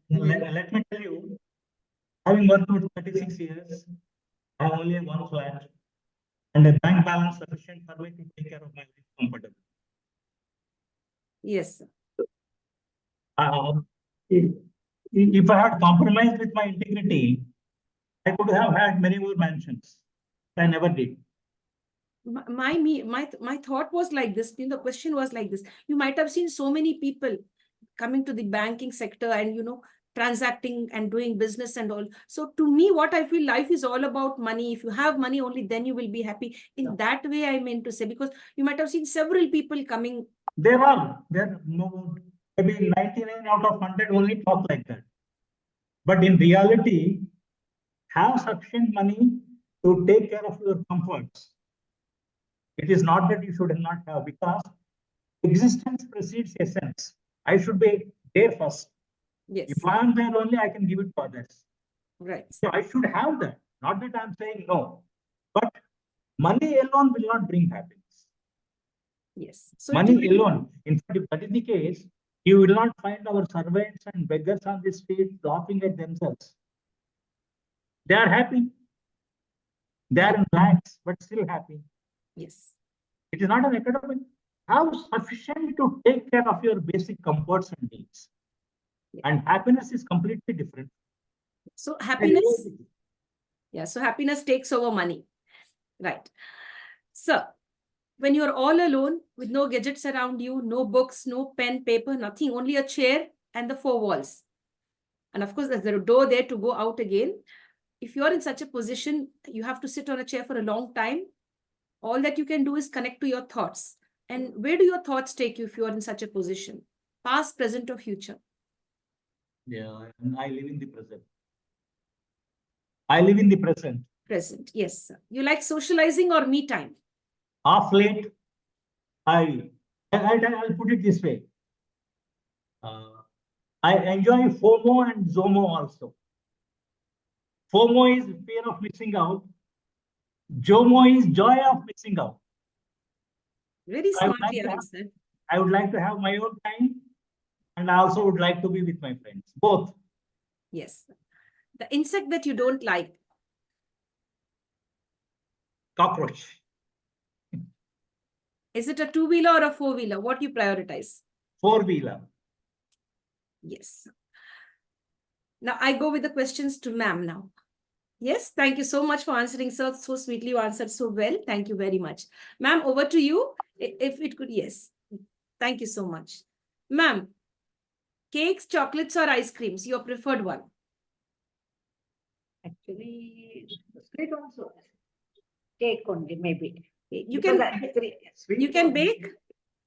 Let me tell you, having worked for 36 years, I have only one flat and a bank balance sufficient for me to take care of my life comfortably. Yes, sir. If I had compromised with my integrity, I could have had many more mansions. I never did. My thought was like this. The question was like this. You might have seen so many people coming to the banking sector and, transacting and doing business and all. So to me, what I feel, life is all about money. If you have money, only then you will be happy. In that way, I meant to say, because you might have seen several people coming. There no, maybe 99 out of 100 only talk like that. But in reality, have sufficient money to take care of your comforts. It is not that you should not have, because existence precedes essence. I should be there first. Yes. If I am there only, I can give it to others. Right. So I should have that. Not that I'm saying no. But money alone will not bring happiness. Yes. So Money alone. In fact, if that is the case, you will not find our servants and beggars on the street laughing at themselves. They are happy. They are in rags, but still happy. Yes. It is not an academic. Have sufficient to take care of your basic comforts and needs. And happiness is completely different. So happiness, yeah, so happiness takes over money. Right. So when you're all alone with no gadgets around you, no books, no pen, paper, nothing, only a chair and the four walls. And of course, there's a door there to go out again. If you're in such a position, you have to sit on a chair for a long time. All that you can do is connect to your thoughts. And where do your thoughts take you if you are in such a position? Past, present, or future? Yeah, and I live in the present. I live in the present. Present, yes. You like socializing or me time? Off late, I'll put it this way. I enjoy FOMO and ZOMO also. FOMO is fear of missing out. JOMO is joy of missing out. Very smartly answered. I would like to have my own time, and I also would like to be with my friends. Both. Yes. The insect that you don't like? Cockroach. Is it a two-wheeler or a four-wheeler? What do you prioritize? Four-wheeler. Yes. Now I go with the questions to ma'am now. Yes, thank you so much for answering, sir. So sweetly you answered so well. Thank you very much. Ma'am, over to you. If it could, yes. Thank you so much. Ma'am, cakes, chocolates, or ice creams, your preferred one? Actually, sweet also. Cake only, maybe. You Because can, you can bake?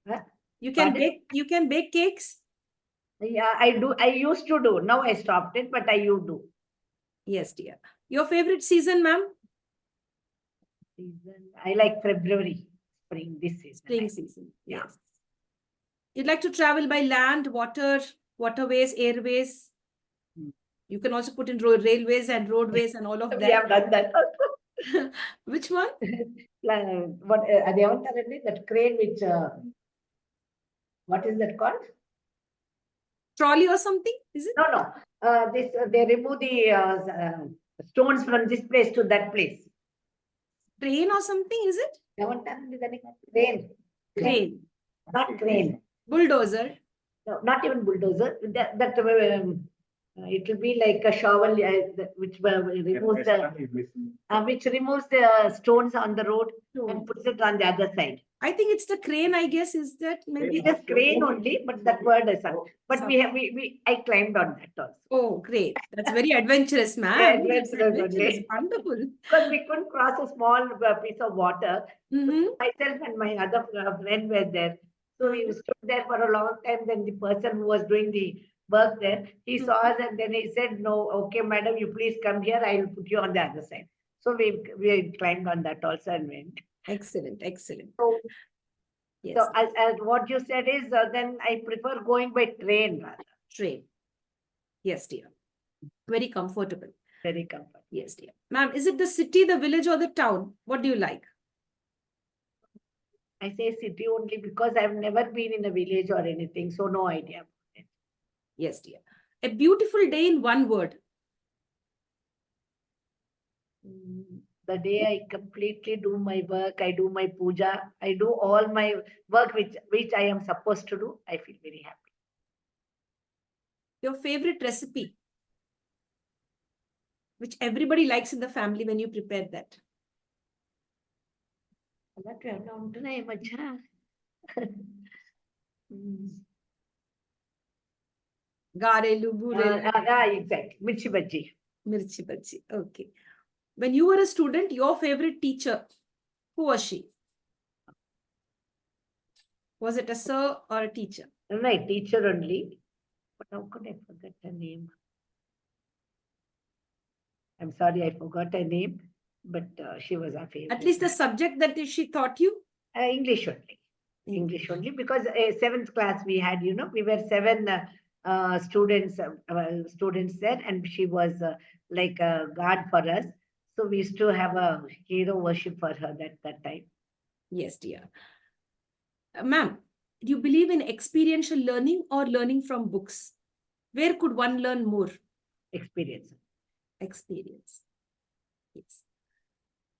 Huh? You can Pardon? bake, you can bake cakes? Yeah, I do. I used to do. Now I stopped it, but I used to. Yes, dear. Your favorite season, ma'am? Season. I like February, spring, this season. Spring season, yes. You'd like to travel by land, water, waterways, airways? You can also put in railways and roadways and all of that. We have done that also. Which one? What that crane which what is that called? Trolley or something? Is it? No. This they remove the stones from this place to that place. Train or something, is it? Crane. Crane. Not crane. Bulldozer. No, not even bulldozer. It will be like a shovel which removes the stones on the road and puts it on the other side. I think it's the crane, I guess. Is that maybe? It is crane only, but that word is not. But I climbed on that also. Oh, great. That's very adventurous, ma'am. Yeah, adventurous. Wonderful. Because we couldn't cross a small piece of water. Mm-hmm. Myself and my other friend were there. So we stood there for a long time. Then the person who was doing the work there, he saw us and then he said, "No, okay, madam, you please come here. I will put you on the other side." So we climbed on that also and went. Excellent, excellent. So, yes. So as what you said is, then I prefer going by train rather. Train. Yes, dear. Very comfortable. Very comfortable. Yes, dear. Ma'am, is it the city, the village, or the town? What do you like? I say city only because I've never been in a village or anything, so no idea. Yes, dear. A beautiful day in one word. The day I completely do my work, I do my puja, I do all my work which I am supposed to do, I feel very happy. Your favorite recipe, which everybody likes in the family when you prepare that. Garelu, burelu, Exactly. Mirchi bhaji. mirchi bhaji. Okay. When you were a student, your favorite teacher, who was she? Was it a sir or a teacher? Right, teacher only. But how could I forget her name? I'm sorry, I forgot her name, but she was our favorite. At least the subject that she taught you? English only. English only, because seventh class we had, we were seven students there, and she was like a guard for us. So we used to have a hero worship for her that time. Yes, dear. Ma'am, do you believe in experiential learning or learning from books? Where could one learn more? Experience. Experience. Yes.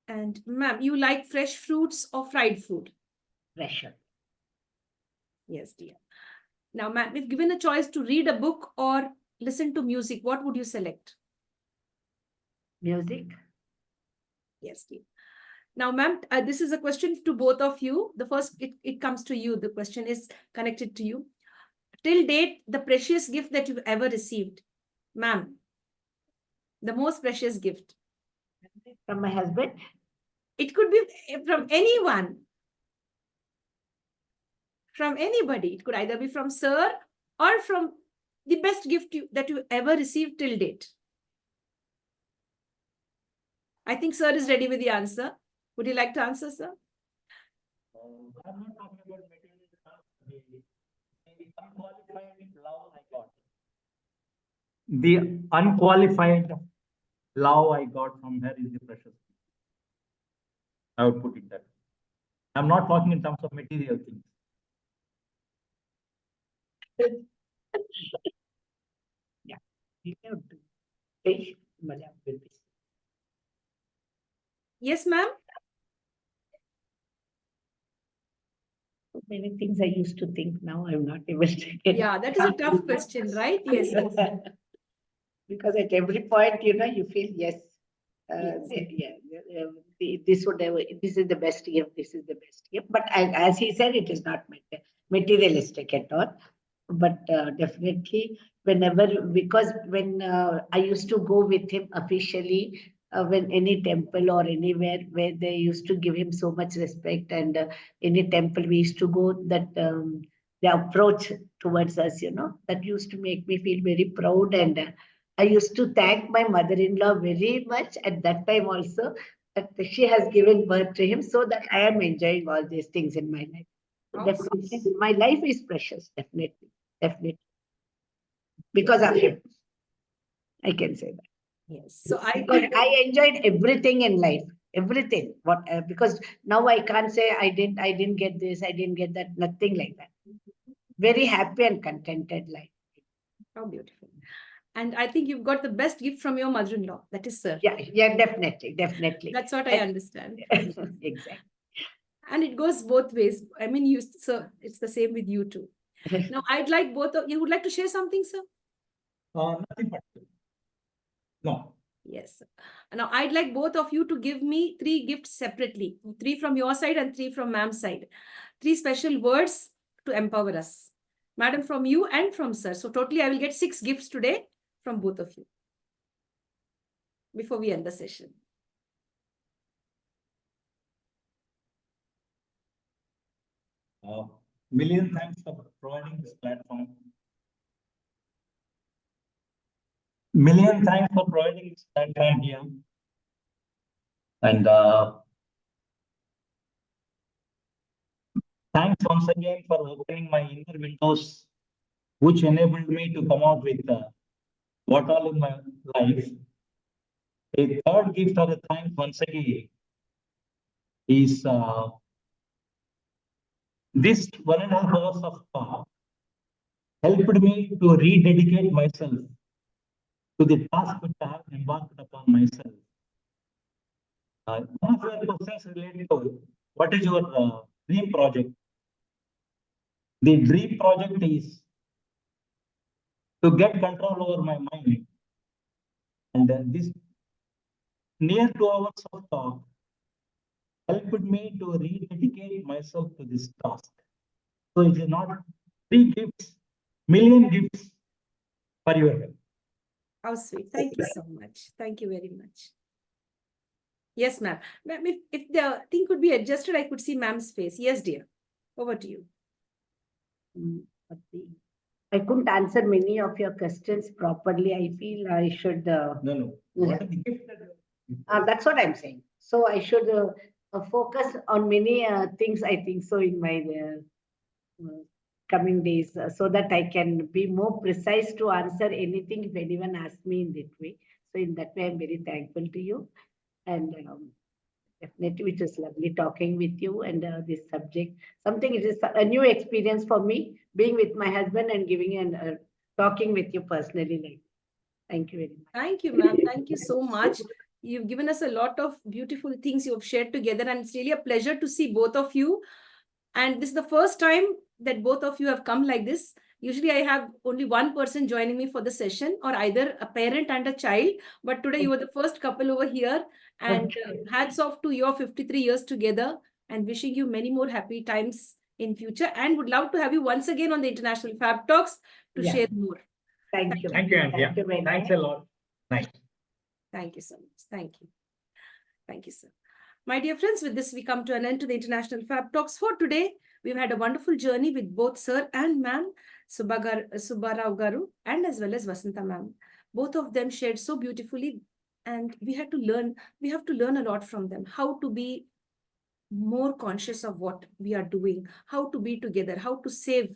And ma'am, you like fresh fruits or fried food? Pressure. Yes, dear. Now, ma'am, if given a choice to read a book or listen to music, what would you select? Music. Yes, dear. Now, ma'am, this is a question to both of you. The first, it comes to you. The question is connected to you. Till date, the precious gift that you've ever received, ma'am, the most precious gift. From my husband. It could be from anyone. From anybody. It could either be from sir or from the best gift that you ever received till date. I think sir is ready with the answer. Would you like to answer, sir? I'm not talking about material stuff. The unqualified love I got. The unqualified love I got from her is the precious. I would put it that way. I'm not talking in terms of material things. Yeah. Yes, ma'am. Many things I used to think, now I'm not able to get. Yeah, that is a tough question, right? Yes. Because at every point, you feel yes. Yes. This is the best gift. This is the best gift. But as he said, it is not materialistic at all. But definitely, because when I used to go with him officially, when any temple or anywhere where they used to give him so much respect, and any temple we used to go, that the approach towards us, that used to make me feel very proud. And I used to thank my mother-in-law very much at that time also, that she has given birth to him, so that I am enjoying all these things in my life. So definitely, my life is precious, definitely, because of him. I can say that. Yes. So Because I enjoyed everything in life, everything. Because now I can't say I didn't get this, I didn't get that, nothing like that. Very happy and contented life. How beautiful. And I think you've got the best gift from your mother-in-law. That is sir. Yeah, definitely. That's what I understand. Exactly. And it goes both ways. I mean, sir, it's the same with you too. Now, I'd like both of you would like to share something, sir? Nothing particular. No. Yes. Now, I'd like both of you to give me 3 gifts separately. 3 from your side and 3 from ma'am's side. 3 special words to empower us. Madam, from you and from sir. So totally, I will get 6 gifts today from both of you before we end the session. Million thanks for providing this platform. Million thanks for providing this platform here. And thanks once again for opening my inner windows, which enabled me to come out with what all in my life. A third gift of the thanks once again is this 1.5 hours of helped me to rededicate myself to the task which I have embarked upon myself. One of your questions related to what is your dream project? The dream project is to get control over my mind. And this near 2 hours of talk helped me to rededicate myself to this task. So it is not 3 gifts, million gifts for your help. How sweet. Thank you so much. Thank you very much. Yes, ma'am. Ma'am, if the thing could be adjusted, I could see ma'am's face. Yes, dear. Over to you. I couldn't answer many of your questions properly. I feel I should. No. What are the gift that That's what I'm saying. So I should focus on many things, I think so, in my coming days, so that I can be more precise to answer anything if anyone asks me in that way. So in that way, I'm very thankful to you. And definitely, it was lovely talking with you and this subject. Something it is a new experience for me, being with my husband and giving and talking with you personally. Like, thank you very much. Thank you, ma'am. Thank you so much. You've given us a lot of beautiful things you have shared together, and it's really a pleasure to see both of you. And this is the first time that both of you have come like this. Usually I have only one person joining me for the session, or either a parent and a child. But today you were the first couple over here. And hats off to your 53 years together, and wishing you many more happy times in future. And would love to have you once again on the International Fab Talks to share more. Thank you. Thank you, Andrea. Thanks a lot. Nice. Thank you so much. Thank you. Thank you, sir. My dear friends, with this, we come to an end to the International Fab Talks for today. We've had a wonderful journey with both sir and ma'am, Subbarao Garu, and as well as Vasanta ma'am. Both of them shared so beautifully, and we have to learn a lot from them, how to be more conscious of what we are doing, how to be together, how to save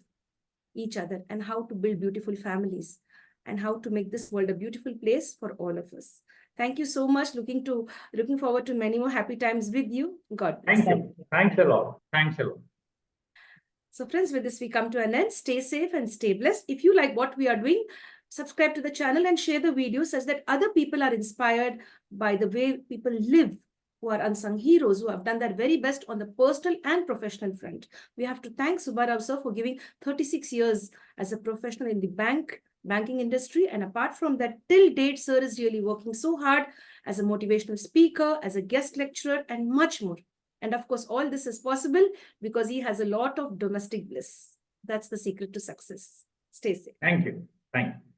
each other, and how to build beautiful families, and how to make this world a beautiful place for all of us. Thank you so much. Looking forward to many more happy times with you. God bless. Thank you. Thanks a lot. Thanks a lot. So friends, with this, we come to an end. Stay safe and stay blessed. If you like what we are doing, subscribe to the channel and share the video such that other people are inspired by the way people live, who are unsung heroes, who have done their very best on the personal and professional front. We have to thank Subbarao sir for giving 36 years as a professional in the banking industry. And apart from that, till date, sir is really working so hard as a motivational speaker, as a guest lecturer, and much more. And of course, all this is possible because he has a lot of domestic bliss. That's the secret to success. Stay safe. Thank you. Thank you.